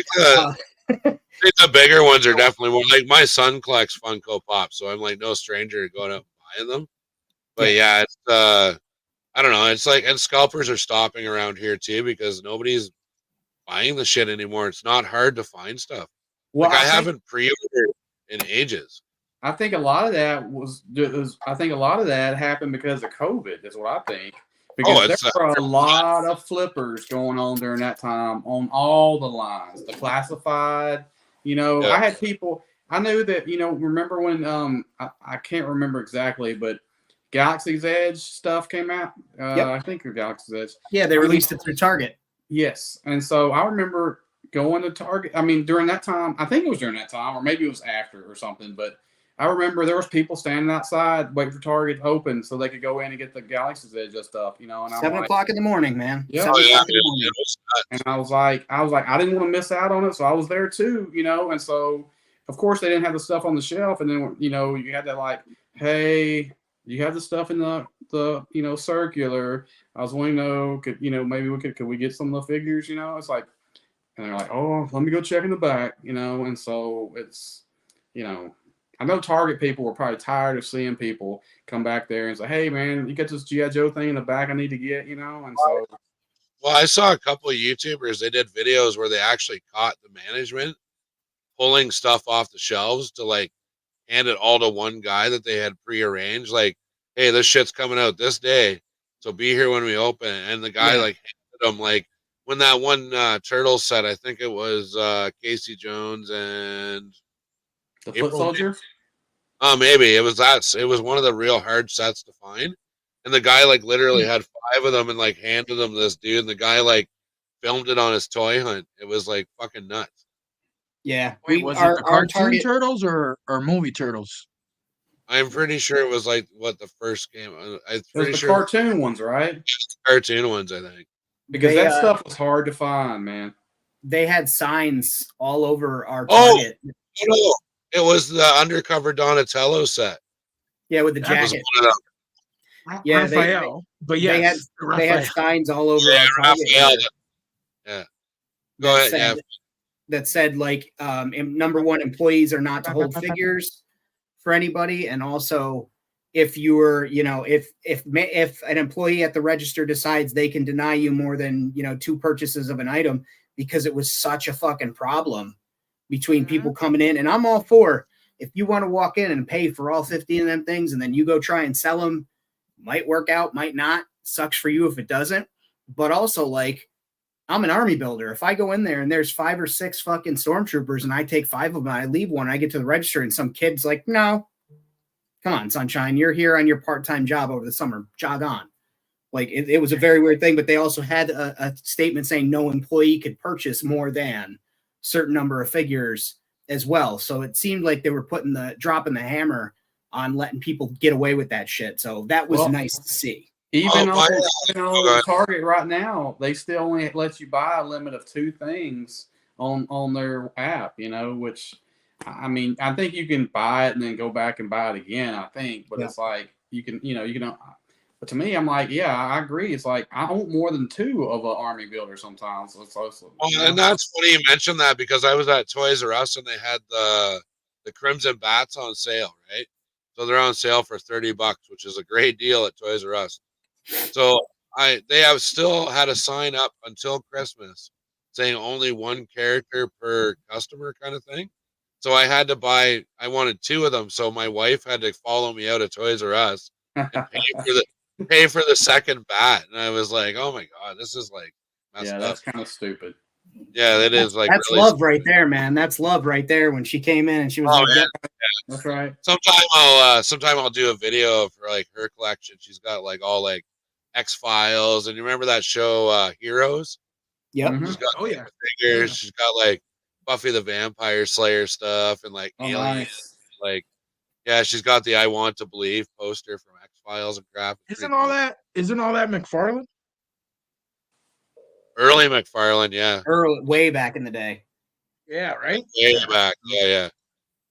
I think the bigger ones are definitely more. Like my son collects Funko Pops, so I'm like no stranger to going out and buying them. But yeah, it's I don't know. It's like, and scalpers are stopping around here too, because nobody's buying the shit anymore. It's not hard to find stuff. Well, like I haven't pre-ordered in ages. I think a lot of that I think a lot of that happened because of COVID. Is what I think. Because there were a lot of flippers going on during that time on all the lines, the classified. I had people. I knew that. Remember when I can't remember exactly, but Galaxy's Edge stuff came out. I think of Galaxy's Edge. Yeah, they released it through Target. Yes, and so I remember going to Target. I mean, during that time, I think it was during that time, or maybe it was after or something. But I remember there was people standing outside waiting for Target to open so they could go in and get the Galaxy's Edge stuff. And 7:00 in the morning, man. Yeah. 7:00 in the morning. And I was like, I didn't want to miss out on it, so I was there too. And so of course they didn't have the stuff on the shelf, and then you had to like, hey, you have the stuff in the circular. I was wanting to know, could we get some of the figures? It's like, and they're like, oh, let me go check in the back, and so it's, I know Target people were probably tired of seeing people come back there and say, hey man, you got this G.I. Joe thing in the back I need to get, and so. Well, I saw a couple of YouTubers, they did videos where they actually caught the management pulling stuff off the shelves to like hand it all to one guy that they had prearranged, like, hey, this shit's coming out this day, so be here when we open. And the guy like handed them, like, when that one turtle set, I think it was Casey Jones and the April Foot Soldier. Maybe it was that. It was one of the real hard sets to find, and the guy like literally had 5 of them and like handed them to this dude, and the guy like filmed it on his toy hunt. It was like fucking nuts. Yeah. Wait, was it the cartoon turtles or movie turtles? I'm pretty sure it was like what the first game. I'm pretty sure cartoon ones, right? Cartoon ones, I think. Because that stuff was hard to find, man. They had signs all over our Target. No, it was the undercover Donatello set. Yeah, with the jacket. Yeah, Raphael. But yes, they had signs all over our Target. Yeah. Go ahead. Yeah. That said, like, number one, employees are not to hold figures for anybody, and also if you're, if an employee at the register decides they can deny you more than 2 purchases of an item because it was such a fucking problem between people coming in, and I'm all for, if you want to walk in and pay for all 15 of them things and then you go try and sell them, might work out, might not, sucks for you if it doesn't, but also like, I'm an army builder. If I go in there and there's 5 or 6 fucking stormtroopers and I take 5 of them, I leave one, I get to the register and some kid's like, no, come on, sunshine, you're here on your part-time job over the summer, jog on. Like it was a very weird thing, but they also had a statement saying no employee could purchase more than certain number of figures as well. So it seemed like they were dropping the hammer on letting people get away with that shit. So that was nice to see. Even on Target right now, they still only let you buy a limit of 2 things on their app, which, I mean, I think you can buy it and then go back and buy it again, I think, but it's like, you can, but to me, I'm like, yeah, I agree. It's like, I want more than 2 of an army builder sometimes. And that's funny you mentioned that, because I was at Toys R Us and they had the Crimson Bats on sale, right? So they're on sale for $30, which is a great deal at Toys R Us. So they have still had a sign up until Christmas saying only 1 character per customer kind of thing. So I had to buy, I wanted 2 of them. So my wife had to follow me out of Toys R Us and pay for the second bat. And I was like, oh my God, this is like messed up. That's kind of stupid. Yeah, that is like, that's really love stupid. Right there, man. That's love right there. When she came in and she was like, yeah. That's right. Sometime I'll do a video for like her collection. She's got like all like X-Files, and you remember that show Heroes? Yep. Mhm. She's got Oh yeah. figures. Yeah. She's got like Buffy the Vampire Slayer stuff and like Oh, Alien. nice. Like, yeah, she's got the I Want to Believe poster from X Files and crap. It's Isn't pretty all cool. that McFarlane? Early McFarlane, yeah. Early, way back in the day. Yeah, right. Way Yeah. back. Yeah.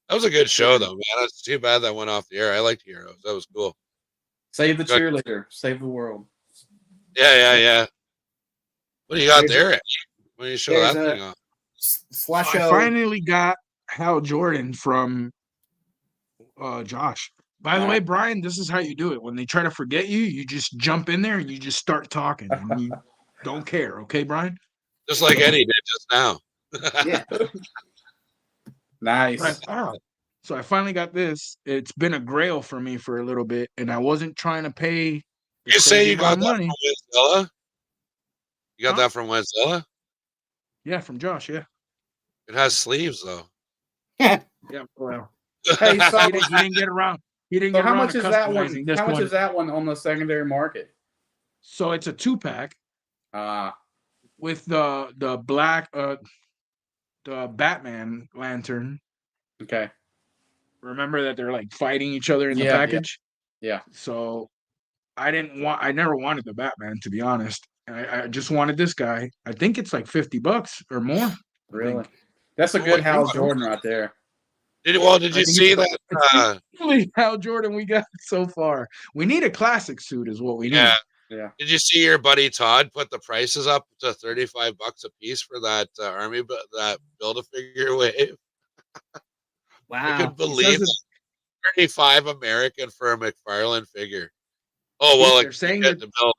That was a good show though, man. It's too bad that went off the air. I liked Heroes. That was cool. Save the Good. cheerleader. Save the world. Yeah. What do you got There's there? When you show there's that a- thing off? So I Slasho. finally got Hal Jordan from Josh. By the way, Brian, this is how you do it. When they try to forget you, you just jump in there and you just start talking, and you don't care. Okay, Brian? Just like Eddie did just now. Yeah. Nice. So I finally got this. It's been a grail for me for a little bit, and I wasn't trying to pay. the You say crazy you got amount that of from Wenzilla? You got Huh? that from Wenzilla? Yeah, from Josh. Yeah. It has sleeves though. Yeah. Well, Hey, so, he didn't get around. He didn't so get how around much to is that one? customizing this How much one. is that one on the secondary market? So it's a 2-pack with the black the Batman lantern. Okay. Remember that they're like fighting each other in the Yeah, yeah. package. Yeah. So I never wanted the Batman, to be honest. I just wanted this guy. I think it's like $50 or more. I Really? think. That's a Oh, good I Hal think so. Jordan right there. Did I you think see it's- that? Really, Hal Jordan, we got so far. We need a classic suit, is what we need. Yeah. Yeah. Did you see your buddy Todd put the prices up to $35 a piece for that army, that Build-A-Figure wave? I Wow. couldn't believe says it. 35 American for a McFarlane figure. Oh well, They're saying get that the bill.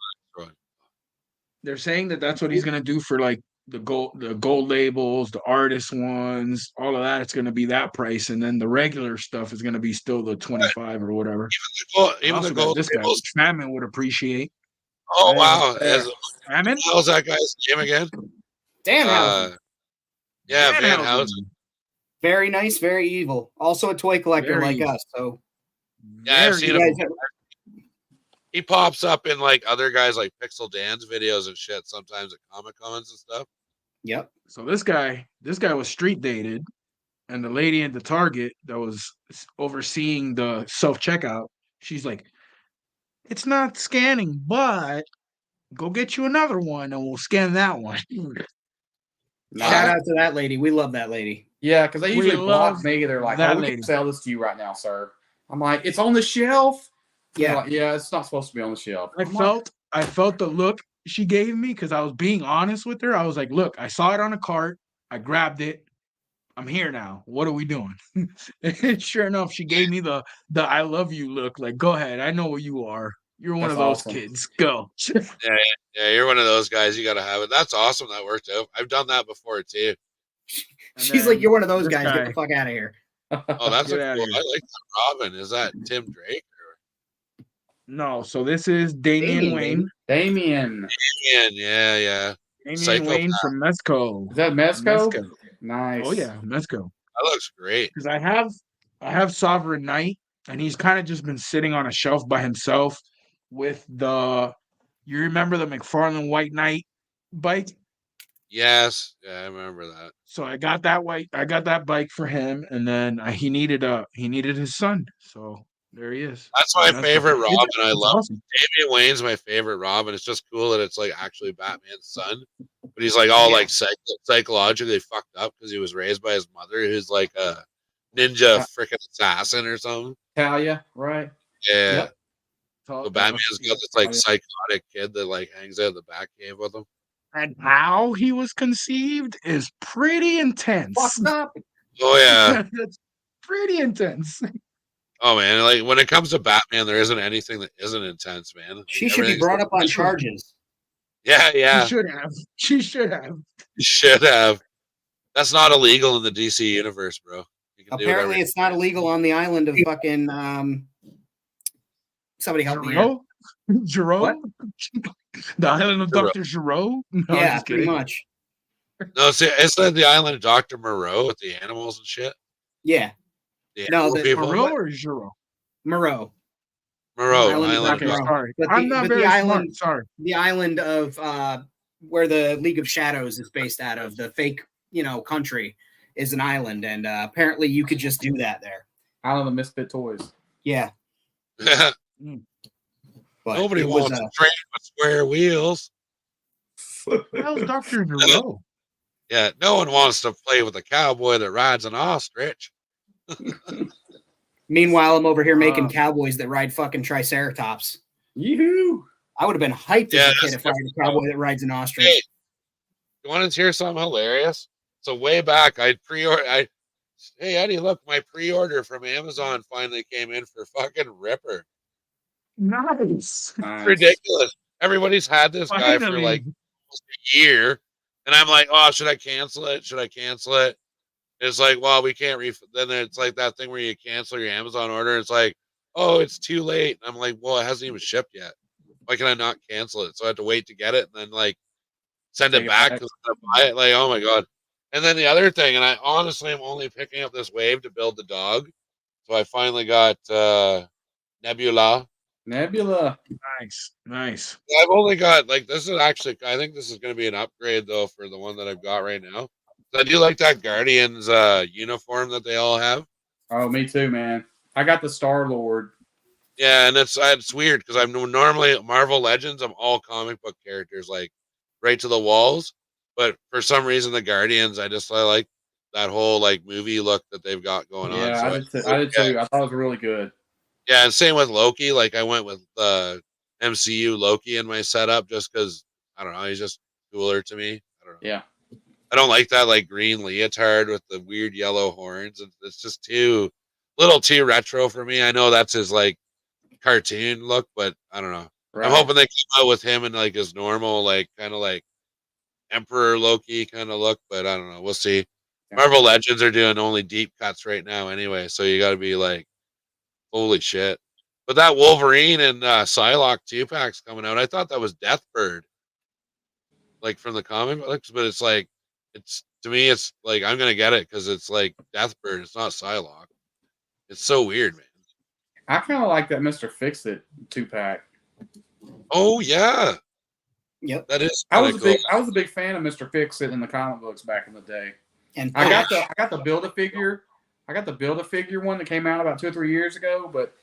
they're saying that that's what he's gonna do for like the gold labels, the artist ones, all of that. It's gonna be that price, and then the regular stuff is gonna be still the 25 or whatever. I Even also the got gold this guy, labels. which Famine would appreciate. Oh Hey, wow! there. Famine? How's that guy's name again? Danhausen. Yeah, Van Danhausen. Housen. Very nice, very evil. Also a toy collector Very like evil. us. So Yeah, I've Very seen you him. guys have- He pops up in like other guys like Pixel Dan's videos and shit sometimes at Comic Cons and stuff. Yep. So this guy was street dated, and the lady at the Target that was overseeing the self checkout, she's like, "It's not scanning, but go get you another one, and we'll scan that one." Shout out to that lady. We love that lady. Yeah, because they We usually block love me. They're like, that "Oh, we lady." can sell this to you right now, sir." I'm like, "It's on the shelf." They're Yeah. like, yeah, it's not supposed to be on the shelf. I felt the look she gave me because I was being honest with her. I was like, "Look, I saw it on a cart. I grabbed it. I'm here now. What are we doing?" And sure enough, she gave me the "I love you" look. Like, go ahead. I know what you are. You're one That's of those awesome. kids. Go. Yeah, you're one of those guys. You got to have it. That's awesome. That worked out. I've done that before too. And She's then like, you're one of those this guys. guy- Get the fuck out of here. Oh, that's a Get outta cool. here. I like that Robin. Is that Tim Drake? No, so this is Damian Damien, Wayne. Damien. Yeah. Damian Psychopath. Wayne from Mezco. Is that Mezco? Mezco. Nice. Oh yeah, Mezco. That looks great. Because I have Sovereign Knight, and he's kind of just been sitting on a shelf by himself with you remember the McFarlane White Knight bike? Yes. Yeah, I remember that. So I got that bike for him, and then he needed his son. So there he is. That's my favorite Robin. I It's love awesome. Damian Wayne's my favorite Robin. It's just cool that it's like actually Batman's son, but he's like all Yeah. like psychologically fucked up because he was raised by his mother, who's like a ninja freaking assassin or something. Talia, right? Yeah. Yep. So Batman's got this like psychotic kid that like hangs out in the back cave with him. And how he was conceived is pretty intense. Fucked up. Oh yeah. That's pretty intense. Oh man, like when it comes to Batman, there isn't anything that isn't intense, man. Like, She should be everything's brought like- up on charges. Yeah. She should have. You should have. That's not illegal in the DC universe, bro. You can do Apparently, whatever. it's not illegal on the island of fucking. Somebody help me. Here. Giro? What? The island of Giro. Dr. Giro? No, I'm Yeah, just pretty kidding. much. No, see, it's like the island of Dr. Moreau with the animals and shit. Yeah, The No, animal the- people. Moreau or Giro? Moreau. Moreau, Island of island. Dr. Okay, Moreau. sorry. But I'm not but very the island, smart. Sorry. the island of where the League of Shadows is based out of, the fake, country is an island, and apparently you could just do that there. Island of Misfit Toys. Yeah. But Nobody wants to train with square wheels. How's Dr. Zero? Yeah, no one wants to play with a cowboy that rides an ostrich. Meanwhile, I'm over here making cowboys that ride fucking triceratops. Yoo-hoo! I would have been hyped as a kid if I had a cowboy that rides an ostrich. Hey, you want to hear something hilarious? So way back, hey Eddie, look, my pre-order from Amazon finally came in for fucking Ripper. Nice. Ridiculous. Everybody's had this guy for like almost a year, and I'm like, oh, should I cancel it? Should I cancel it? It's like, well, we can't then it's like that thing where you cancel your Amazon order. It's like, oh, it's too late. I'm like, well, it hasn't even shipped yet. Why can I not cancel it? So I have to wait to get it and then like send it back because I'm gonna buy it. Like, oh my god. And then the other thing, and I honestly am only picking up this wave to build the dog. So I finally got Nebula. Nice. I've only got I think this is going to be an upgrade though for the one that I've got right now. I do like that Guardians uniform that they all have. Oh, me too, man. I got the Star-Lord. Yeah, and it's weird because I'm normally Marvel Legends. I'm all comic book characters, like right to the walls. But for some reason, the Guardians, I like that whole like movie look that they've got going on. Yeah, So I did too. I thought it was really good. Yeah, and same with Loki. Like I went with MCU Loki in my setup just because I don't know, he's just cooler to me. I don't know. Yeah. I don't like that like green leotard with the weird yellow horns. It's just little too retro for me. I know that's his like cartoon look, but I don't know. Right. I'm hoping they come out with him in like his normal, like kind of like Emperor Loki kind of look, but I don't know. We'll see. Yeah. Marvel Legends are doing only deep cuts right now anyway, so you got to be like, holy shit. But that Wolverine and Psylocke 2-pack's coming out. I thought that was Deathbird, like from the comic books, but it's like, to me, it's like I'm gonna get it because it's like Deathbird. It's not Psylocke. It's so weird, man. I kind of like that Mr. Fix-It 2-pack. Oh yeah, yep. That is. I was a big fan of Mr. Fix-It in the comic books back in the day. And I got the Build-A-Figure. I got the Build-A-Figure one that came out about 2 or 3 years ago, but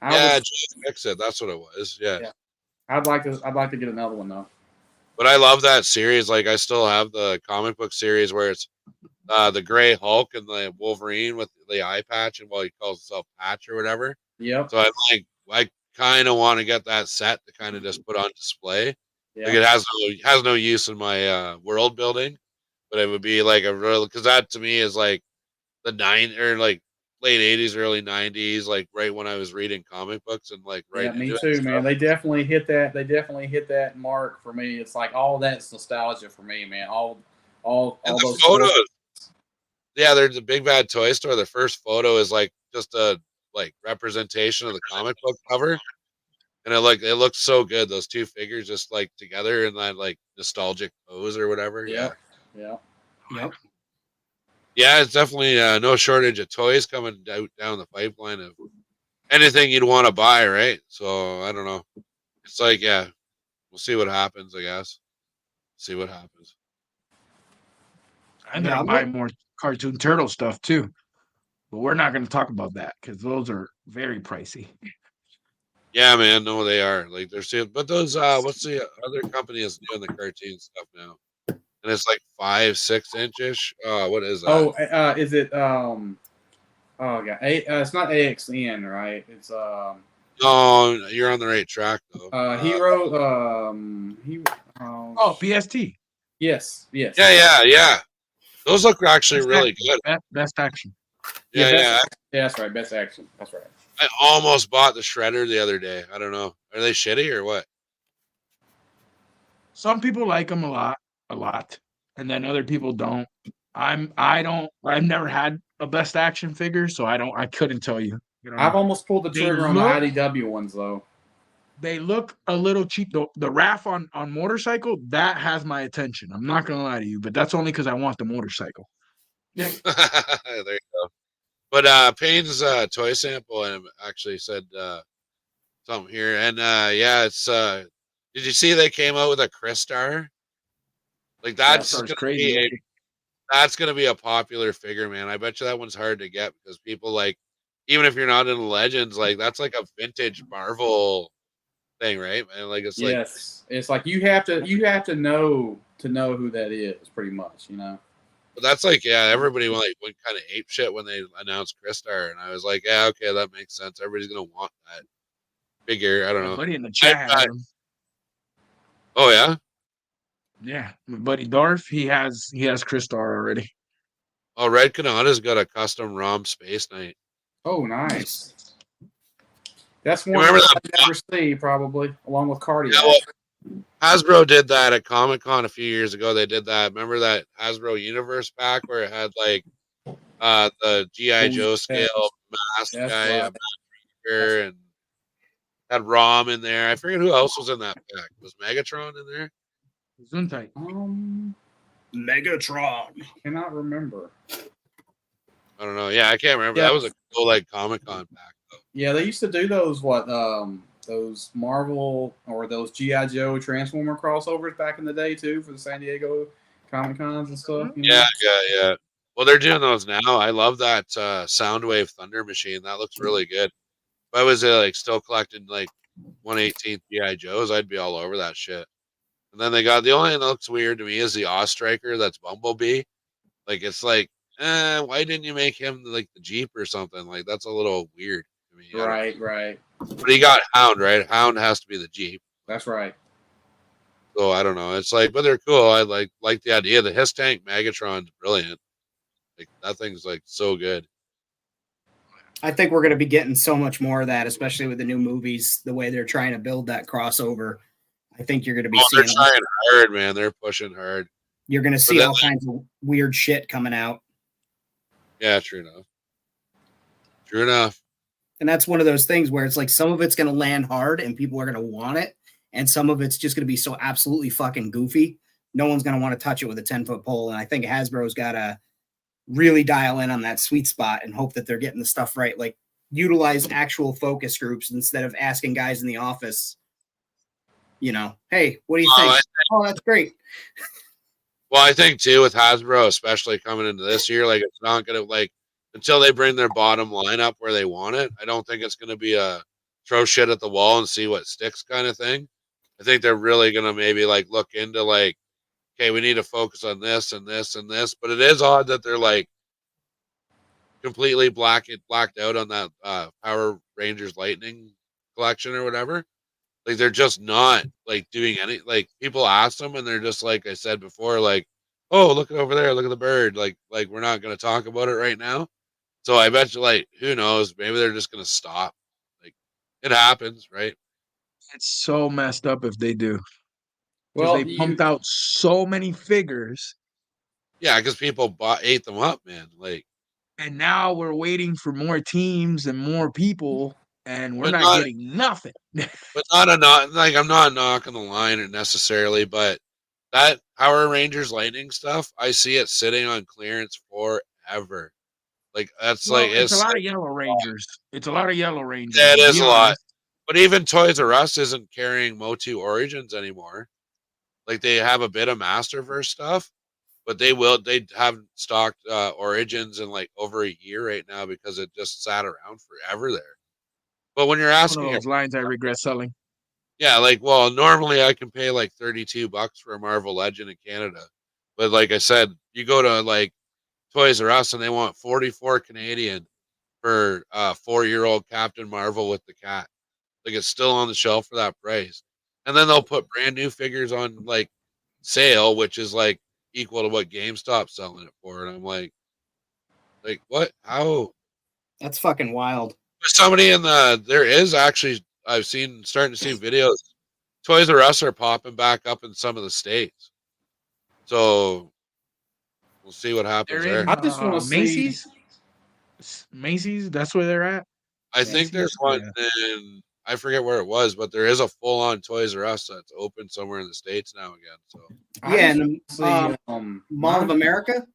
just Fix-It. That's what it was. Yeah. I'd like to get another one though. But I love that series. Like I still have the comic book series where it's the Gray Hulk and the Wolverine with the eye patch, and he calls himself Patch or whatever. Yep. So I kind of want to get that set to kind of just put on display. Yeah. Like it has no use in my world building, but it would be like a real, because that to me is like the late 80s, early 90s, like right when I was reading comic books and like right. Yeah, me too, man. They definitely hit that. They definitely hit that mark for me. It's like all that's nostalgia for me, man. All those photos. Yeah, there's a Big Bad Toy Store. The first photo is like just a representation of the comic book cover, and it looks so good. Those two figures just like together in that like nostalgic pose or whatever. Yep. Yeah, it's definitely no shortage of toys coming down the pipeline of anything you'd want to buy, right? So I don't know. It's like, yeah, we'll see what happens. I guess. See what happens. I'm gonna buy more cartoon turtle stuff too, but we're not gonna talk about that because those are very pricey. Yeah, man. No, they are. Like they're still, but those what's the other company that's doing the cartoon stuff now? And it's like 5-6 inch-ish. What is that? Oh, is it oh yeah, it's not AXN, right? It's No, you're on the right track though. Hero PST. Yes. Yeah. Those look actually really good. Best action. Yeah, that's right. Best action. That's right. I almost bought the Shredder the other day. I don't know. Are they shitty or what? Some people like them a lot, and then other people don't. I've never had a best action figure, so I couldn't tell you. I've almost pulled the trigger on the IDW ones though. They look a little cheap. The RAF on motorcycle, that has my attention. I'm not gonna lie to you, but that's only because I want the motorcycle. Yeah. There you go. But Payne's toy sample actually said something here, and it's. Did you see they came out with a Crystar? Like That that's starts gonna crazy. be that's gonna be a popular figure, man. I bet you that one's hard to get because people like, even if you're not into Legends, like that's like a vintage Marvel thing, right? And like it's like, Yes, it's like you have to know who that is, pretty much. You know. but that's like, yeah, everybody went kind of ape shit when they announced Crystar, and I was like, yeah, okay, that makes sense. Everybody's gonna want that figure. I don't My know. buddy in the chat has him. Oh yeah. Yeah, my buddy Darth, he has Crystar already. Oh, Red Kanata's got a custom ROM Space Knight. Oh, nice. That's You one remember that that? I've never seen, probably, along with Cardiac. Yeah, well, Hasbro did that at Comic Con a few years ago. They did that. Remember that Hasbro Universe pack where it had like the GI Joe scale mask That's guy, a right. masker, and had ROM in there. I forget who else was in that pack. Was Megatron in there? Gesundheit. Megatron. Cannot remember. I don't know. Yeah, I can't remember. Yeah. That was a cool like Comic Con pack though. Yeah, they used to do those those Marvel or those GI Joe Transformer crossovers back in the day too for the San Diego Comic Cons and stuff. You know? Yeah. Well, they're doing those now. I love that Soundwave Thunder machine. That looks really good. If I was like still collecting like 1/18 GI Joes, I'd be all over that shit. And then they got the only thing that looks weird to me is the Striker. That's Bumblebee. Like it's like, why didn't you make him like the Jeep or something? Like that's a little weird to me. Right. But he got Hound, right? Hound has to be the Jeep. That's right. So I don't know. It's like, but they're cool. I like the idea. The His Tank Megatron's brilliant. Like that thing's like so good. I think we're going to be getting so much more of that, especially with the new movies, the way they're trying to build that crossover. I think you're going to be They're seeing trying hard, man. They're pushing hard. You're going to see all kinds of weird shit coming out. Yeah, true enough. And that's one of those things where it's like some of it's going to land hard and people are going to want it. And some of it's just going to be so absolutely fucking goofy. No one's going to want to touch it with a 10-foot pole. And I think Hasbro's got to really dial in on that sweet spot and hope that they're getting the stuff right. Like utilize actual focus groups instead of asking guys in the office, you know, hey, what do you think? Oh, that's great. Well, I think too with Hasbro, especially coming into this year, like it's not going to like until they bring their bottom line up where they want it. I don't think it's going to be a throw shit at the wall and see what sticks kind of thing. I think they're really going to maybe like look into like, okay, we need to focus on this and this and this. But it is odd that they're like completely blacked out on that Power Rangers Lightning collection or whatever. Like they're just not like doing any like people ask them and they're just like I said before, like, oh, look over there, look at the bird. Like we're not gonna talk about it right now. So I bet you like who knows, maybe they're just gonna stop. Like it happens, right? It's so messed up if they do. Well, they pumped out so many figures. Yeah, because people ate them up, man. Like, and now we're waiting for more teams and more people, and we're not getting nothing. But like I'm not knocking the line necessarily, but that Power Rangers Lightning stuff, I see it sitting on clearance forever. Like that's like it's a lot of Yellow Rangers. It's a lot of Yellow Rangers. Yeah, it is a lot. But even Toys R Us isn't carrying Motu Origins anymore. Like they have a bit of Masterverse stuff, but they haven't stocked Origins in like over a year right now because it just sat around forever there. But when you're asking one of those lines I regret selling. Yeah, like well, normally I can pay like $32 for a Marvel Legend in Canada. But like I said, you go to like Toys R Us and they want 44 Canadian for 4-year-old Captain Marvel with the cat. Like it's still on the shelf for that price. And then they'll put brand new figures on like sale, which is like equal to what GameStop's selling it for. And I'm like what? How? That's fucking wild. There's somebody there is actually starting to see videos. Toys R Us are popping back up in some of the states. So we'll see what happens there. I just want to see Macy's, that's where they're at. I think there's one in I forget where it was, but there is a full-on Toys R Us that's open somewhere in the States now again. So yeah, and Mall of America,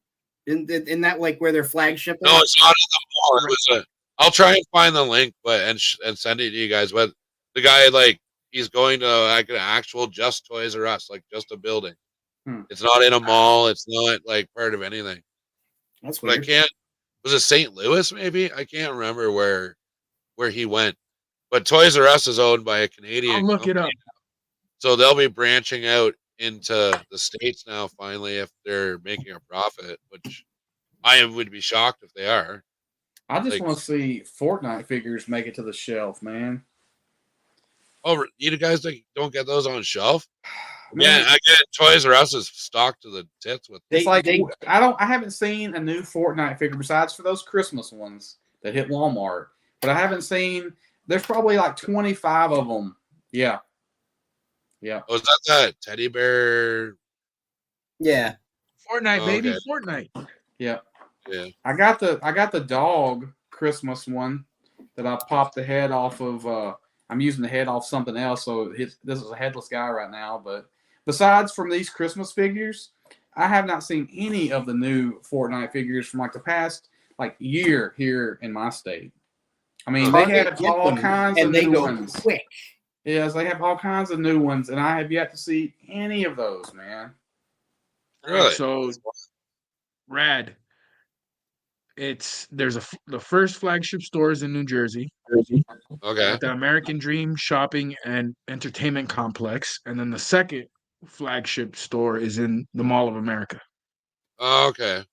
in that like where their flagship. No, it's not in the mall. It was I'll try and find the link, but and send it to you guys. But the guy like he's going to like an actual just Toys R Us, like just a building, It's not in a mall. It's not like part of anything. That's But I weird. can't. Was it St. Louis? Maybe I can't remember where he went. But Toys R Us is owned by a Canadian I'll look it company, up. so they'll be branching out into the States now. Finally, if they're making a profit, which would be shocked if they are. I just Like, want to see Fortnite figures make it to the shelf, man. oh, you guys don't get those on shelf? Man, Yeah, I get it. Toys R Us is stocked to the tits with. it's like They I haven't seen a new Fortnite figure besides for those Christmas ones that hit Walmart, but I haven't seen. There's probably like 25 of them. Yeah. Oh, is that teddy bear? yeah. Fortnite, Oh, baby, okay. Fortnite. Yeah. Yeah. I got the dog Christmas one that I popped the head off of. I'm using the head off something else, so this is a headless guy right now. But besides from these Christmas figures, I have not seen any of the new Fortnite figures from like the past like year here in my state. I mean, they Target have get all them, kinds of and they new go ones. quick. Yes, they have all kinds of new ones, and I have yet to see any of those, man. Really? So rad. There's the first flagship store is in New Jersey Okay. at the American Dream Shopping and Entertainment Complex, and then the second flagship store is in the Mall of America. Oh, okay.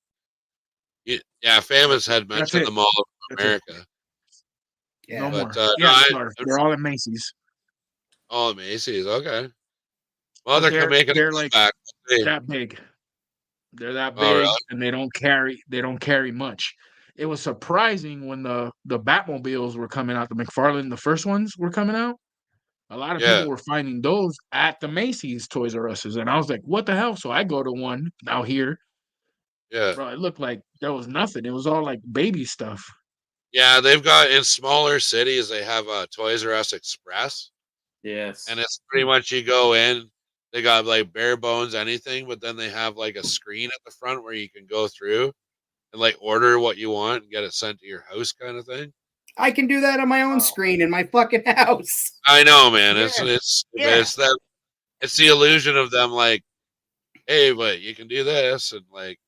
Yeah, Famous had That's mentioned it. the Mall of That's it. America. Yeah. No But more. Yeah, they're all at Macy's. Oh, Macy's. Okay. Well, But they're making they're a like comeback. that big. They're that Oh, big, really? and they don't carry much. It was surprising when the Batmobiles were coming out, the McFarlane, the first ones were coming out. A lot of Yeah. people were finding those at the Macy's Toys R Us's, and I was like, "What the hell?" So I go to one out here, Yeah. bro. It looked like there was nothing. It was all like baby stuff. Yeah, they've got in smaller cities. They have a Toys R Us Express, Yes. and it's pretty much you go in. They got like bare bones anything, but then they have like a screen at the front where you can go through and like order what you want and get it sent to your house, kind of thing. I can do that on my own screen in my fucking house. I know, man. Yeah. It's that it's the illusion of them like, hey, but you can do this and like,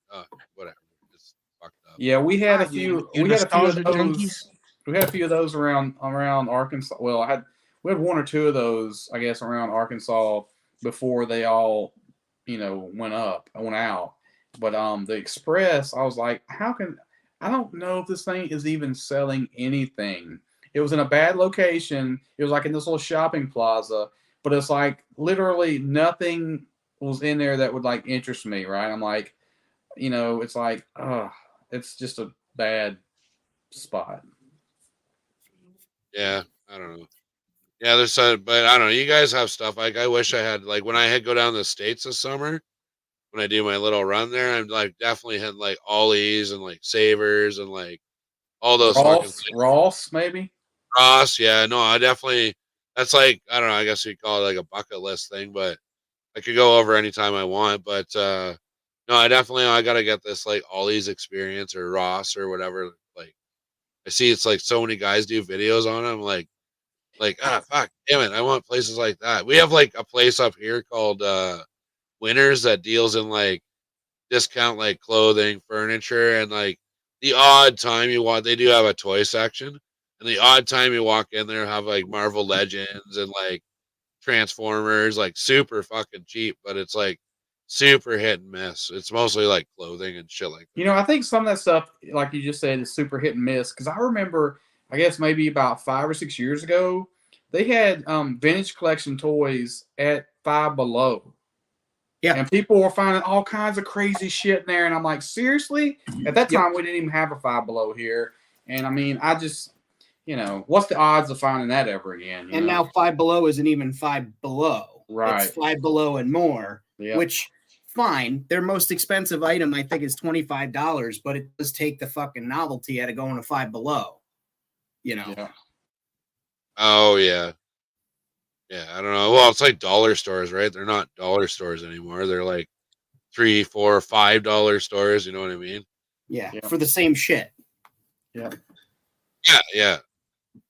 whatever. It's fucked up. Yeah, we had a Ah, few. you We had a few of nostalgia those. junkies? We had a few of those around Arkansas. Well, we had one or two of those, I guess, around Arkansas before they all, went out. But the Express, I was like, I don't know if this thing is even selling anything. It was in a bad location. It was like in this little shopping plaza, but it's like literally nothing was in there that would like interest me, right? I'm like, it's like, it's just a bad spot. Yeah, I don't know. Yeah, but I don't know. You guys have stuff. Like, I wish I had, like, when I had go down to the States this summer, when I do my little run there, I'm like definitely had like Ollies and like Savers and like all those fucking things. Ross, maybe. Ross, yeah, no, I definitely. That's like, I don't know. I guess you call it like a bucket list thing, but I could go over anytime I want. But no, I gotta get this like Ollie's experience or Ross or whatever. Like, I see it's like so many guys do videos on them. Like fuck, damn it, I want places like that. We have like a place up here called Winners that deals in like discount like clothing, furniture, and like the odd time you want, they do have a toy section, and the odd time you walk in there have like Marvel Legends and like Transformers, like super fucking cheap, but it's like super hit and miss. It's mostly like clothing and shit like that. I think some of that stuff, like you just said, is super hit and miss. Because I remember, I guess maybe about 5 or 6 years ago, they had vintage collection toys at Five Below. Yeah. And people were finding all kinds of crazy shit in there. And I'm like, seriously? At that time, we didn't even have a Five Below here. And I mean, I just, what's the odds of finding that ever again? And now Five Below isn't even Five Below. Right. It's Five Below and more, Yep. which, fine. Their most expensive item, I think, is $25, but it does take the fucking novelty out of going to Five Below. Yeah. Oh yeah. Yeah, I don't know. Well, it's like dollar stores, right? They're not dollar stores anymore. They're like $3, $4, $5 stores. You know what I mean? Yeah, for the same shit. Yeah. Yeah.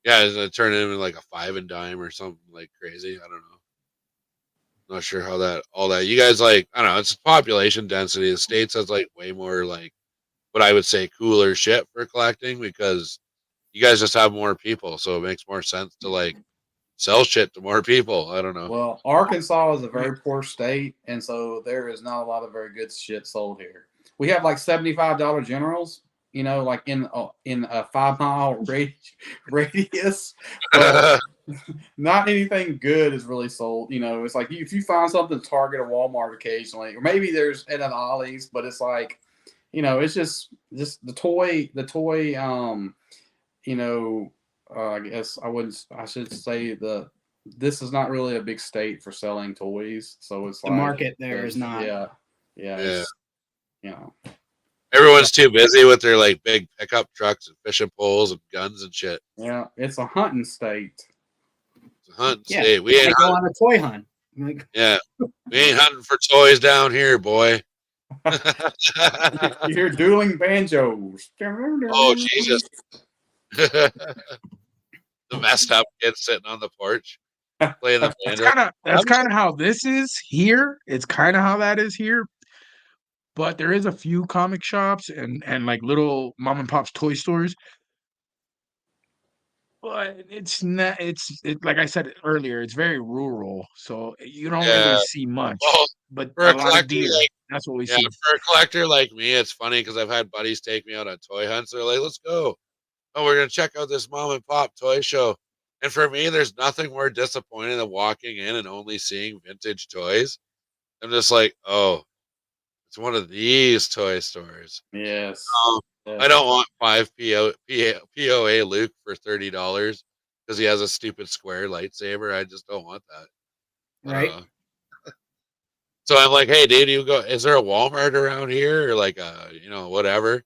It turn into like a 5 and dime or something like crazy. I don't know. not sure how that all that you guys like. I don't know. It's population density. The States has like way more like what I would say cooler shit for collecting because you guys just have more people, so it makes more sense to like sell shit to more people. I don't know. Well, Arkansas is a very poor state, and so there is not a lot of very good shit sold here. We have like $75 generals, you know, like in a 5 mile radius, but not anything good is really sold. You know, it's like if you find something Target or Walmart occasionally, or maybe there's at an Ollie's, but it's like, you know, it's just the toy. You know, I guess I should say this is not really a big state for selling toys, so it's The like market there is not. Yeah. Yeah. You know, Everyone's too busy with their like big pickup trucks and fishing poles and guns and shit. yeah, it's a hunting state. It's a hunting Yeah, state. We I ain't go hunting, on a toy hunt. Like, yeah, we ain't hunting for toys down here, boy. You hear dueling banjos. Oh Jesus! The messed up kid sitting on the porch playing the banjo. That's kind of how this is here. It's kind of how that is here. But there is a few comic shops and like little mom and pop's toy stores. But it's not. Like I said earlier. It's very rural, so you don't Yeah. really see much. Well, But for a a lot of collector, deer. like, That's what we yeah, see. for a collector like me, it's funny because I've had buddies take me out on toy hunts. They're like, "Let's go. Oh, we're gonna check out this mom and pop toy show." And for me, there's nothing more disappointing than walking in and only seeing vintage toys. I'm just like, oh, it's one of these toy stores. Yes. I don't want 5 POA Luke for $30 because he has a stupid square lightsaber. I just don't want that. right? So I'm like, hey, dude, you go. Is there a Walmart around here or like whatever?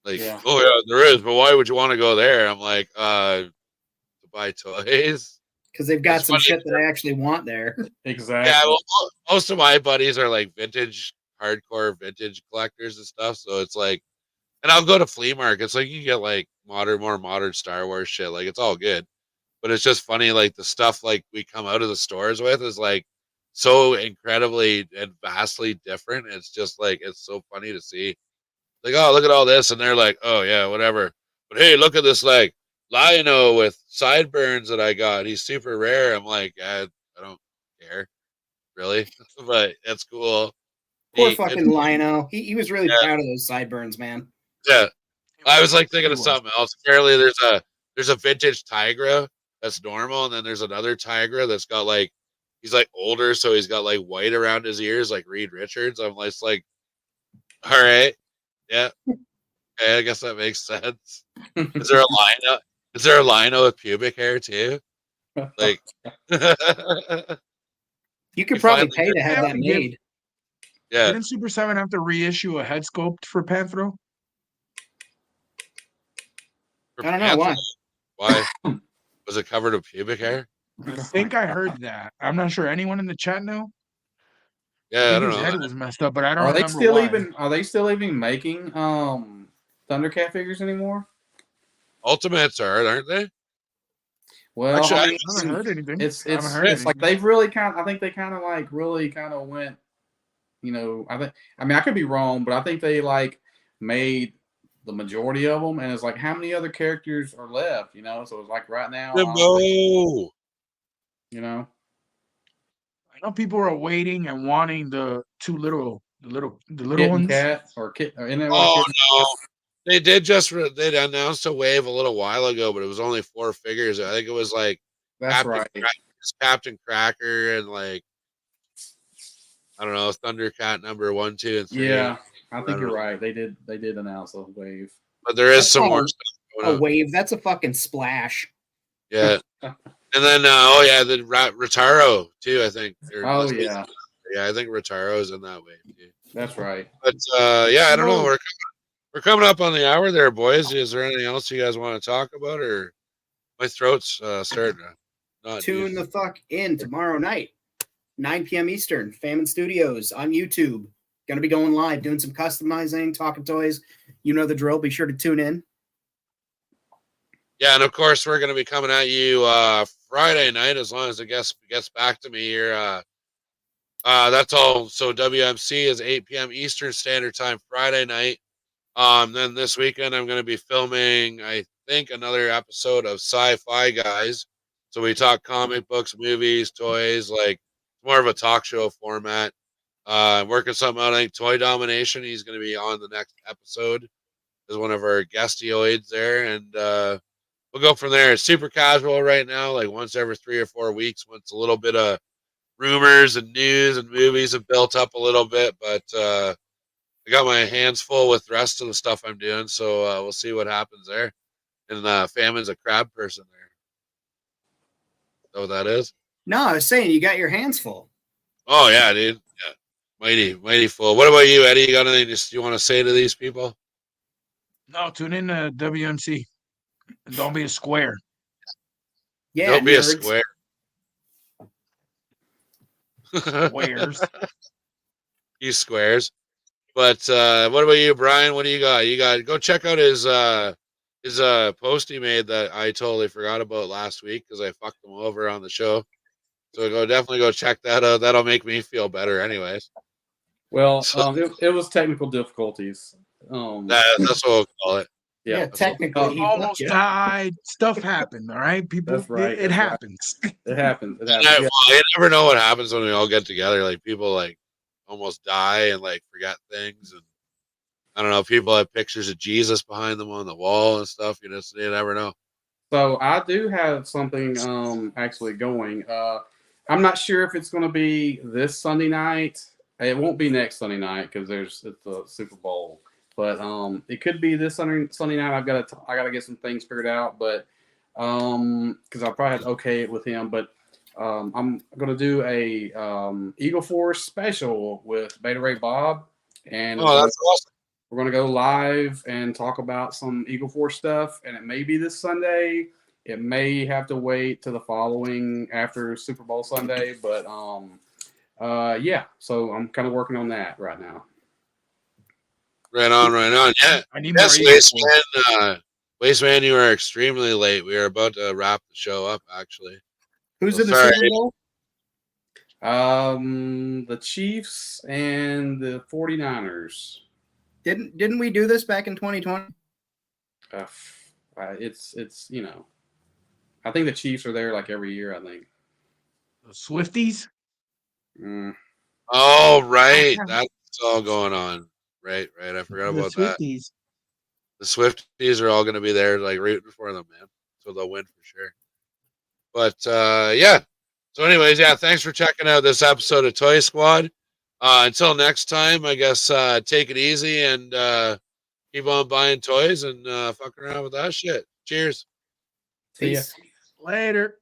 Like, Yeah. oh yeah, there is, but why would you want to go there? I'm like, to buy toys. Because they've got It's some funny. shit that I actually want there. Exactly. Yeah, well, most of my buddies are like hardcore vintage collectors and stuff. So it's like, and I'll go to flea markets. Like you can get like more modern Star Wars shit. Like it's all good, but it's just funny. Like the stuff like we come out of the stores with is like so incredibly and vastly different. It's just like it's so funny to see. Like, oh, look at all this, and they're like, oh yeah, whatever. But hey, look at this like Lionel with sideburns that I got. He's super rare. I'm like, I don't care really, but it's cool. Poor fucking Lionel. He was really Yeah. proud of those sideburns, man. Yeah, I was like thinking of He was. something else. Apparently, there's a vintage Tigra that's normal, and then there's another Tigra that's got like he's like older, so he's got like white around his ears, like Reed Richards. I'm just like, all right, yeah, okay, I guess that makes sense. Is there a Lino? Is there a Lino with pubic hair too? Like, You could You probably finally pay to have have that to give- made. yeah, Didn't Super 7 have to reissue a head sculpt for Panthro? for I don't know why. Why was it covered with pubic hair? I think I heard that. I'm not sure. Anyone in the chat know? Yeah, I think don't his know. head was messed up, but I don't Are they remember still why. Are they still even making Thundercat figures anymore? Ultimates are, aren't they? Well, Actually, I I mean, I haven't heard anything. it's I haven't heard it's like anything. they've really kind. I think they kind of like really kind of went. You know, I mean, I could be wrong, but I think they like made the majority of them, and it's like how many other characters are left? You know, so it's like right now, I don't No. think- you know. I know people are waiting and wanting the little Kitten ones. Cat or Kit, or isn't it Oh like no, they did just they announced a wave a little while ago, but it was only 4 figures. I think it was like That's right. Captain Cracker and like I don't know Thundercat number 1, 2, and 3. Yeah, I think don't you're know. right. They did announce a wave. But there is That's some more called stuff going A on. wave. That's a fucking splash. Yeah, and then the Retaro too. I think. Oh yeah, Yeah, I think Retaro's in that wave too. that's right. But yeah, I don't know. We're coming up on the hour there, boys. Is there anything else you guys want to talk about, or my throat's starting to not Tune do- the fuck in tomorrow night, 9 p.m. Eastern, Famine Studios on YouTube. Going to be going live, doing some customizing, talking toys. You know the drill. Be sure to tune in. Yeah, and of course we're going to be coming at you Friday night as long as it gets back to me here. That's all. So WMC is 8 p.m. Eastern Standard Time Friday night. Then this weekend I'm going to be filming, I think, another episode of Sci-Fi Guys. So we talk comic books, movies, toys, like more of a talk show format. Working something out. I think Toy Domination. He's going to be on the next episode as one of our guestioids there, and we'll go from there. It's super casual right now, like once every 3 or 4 weeks. Once a little bit of rumors and news and movies have built up a little bit, but I got my hands full with the rest of the stuff I'm doing, so we'll see what happens there. And Famine's a crab person there. Know what that is? No, I was saying you got your hands full. Oh yeah, dude. Yeah, mighty full. What about you, Eddie? You got anything you want to say to these people? No, tune in to WMC. And don't be a square. Yeah, Don't be a nerds. square. Squares. You squares. But what about you, Brian? What do you got? Go check out his post he made that I totally forgot about last week because I fucked him over on the show. So definitely go check that out. That'll make me feel better, anyways. Well, it was technical difficulties. That's what we'll call it. Yeah, technically, he Almost fucked died. Stuff happened. All right, people. That's right, It that's right. happens. It happens. It happens. Yeah, Yeah. well, you never know what happens when we all get together. Like people like almost die and like forget things, and I don't know. People have pictures of Jesus behind them on the wall and stuff. You never know. So I do have something actually going. I'm not sure if it's going to be this Sunday night. It won't be next Sunday night because it's the Super Bowl. But it could be this Sunday night. I gotta get some things figured out. But because I probably had to okay it with him. But I'm gonna do a Eagle Force special with Beta Ray Bob, and Oh, that's awesome. we're gonna go live and talk about some Eagle Force stuff. And it may be this Sunday. It may have to wait to the following after Super Bowl Sunday. But yeah. So I'm kind of working on that right now. Right on. Yeah. I need more. Yes, Wasteman, you are extremely late. We are about to wrap the show up, actually. Who's So in the sorry. Super Bowl? The Chiefs and the 49ers. Didn't we do this back in 2020? It's I think the Chiefs are there like every year. I think. The Swifties. Oh, right. That's all going on. Right. I forgot about that. Swifties. The Swifties are all going to be there, like rooting for them, man. So they'll win for sure. But yeah. So, anyways, yeah. Thanks for checking out this episode of Toy Squad. Until next time, I guess take it easy and keep on buying toys and fucking around with that shit. Cheers. See ya. Peace. Later.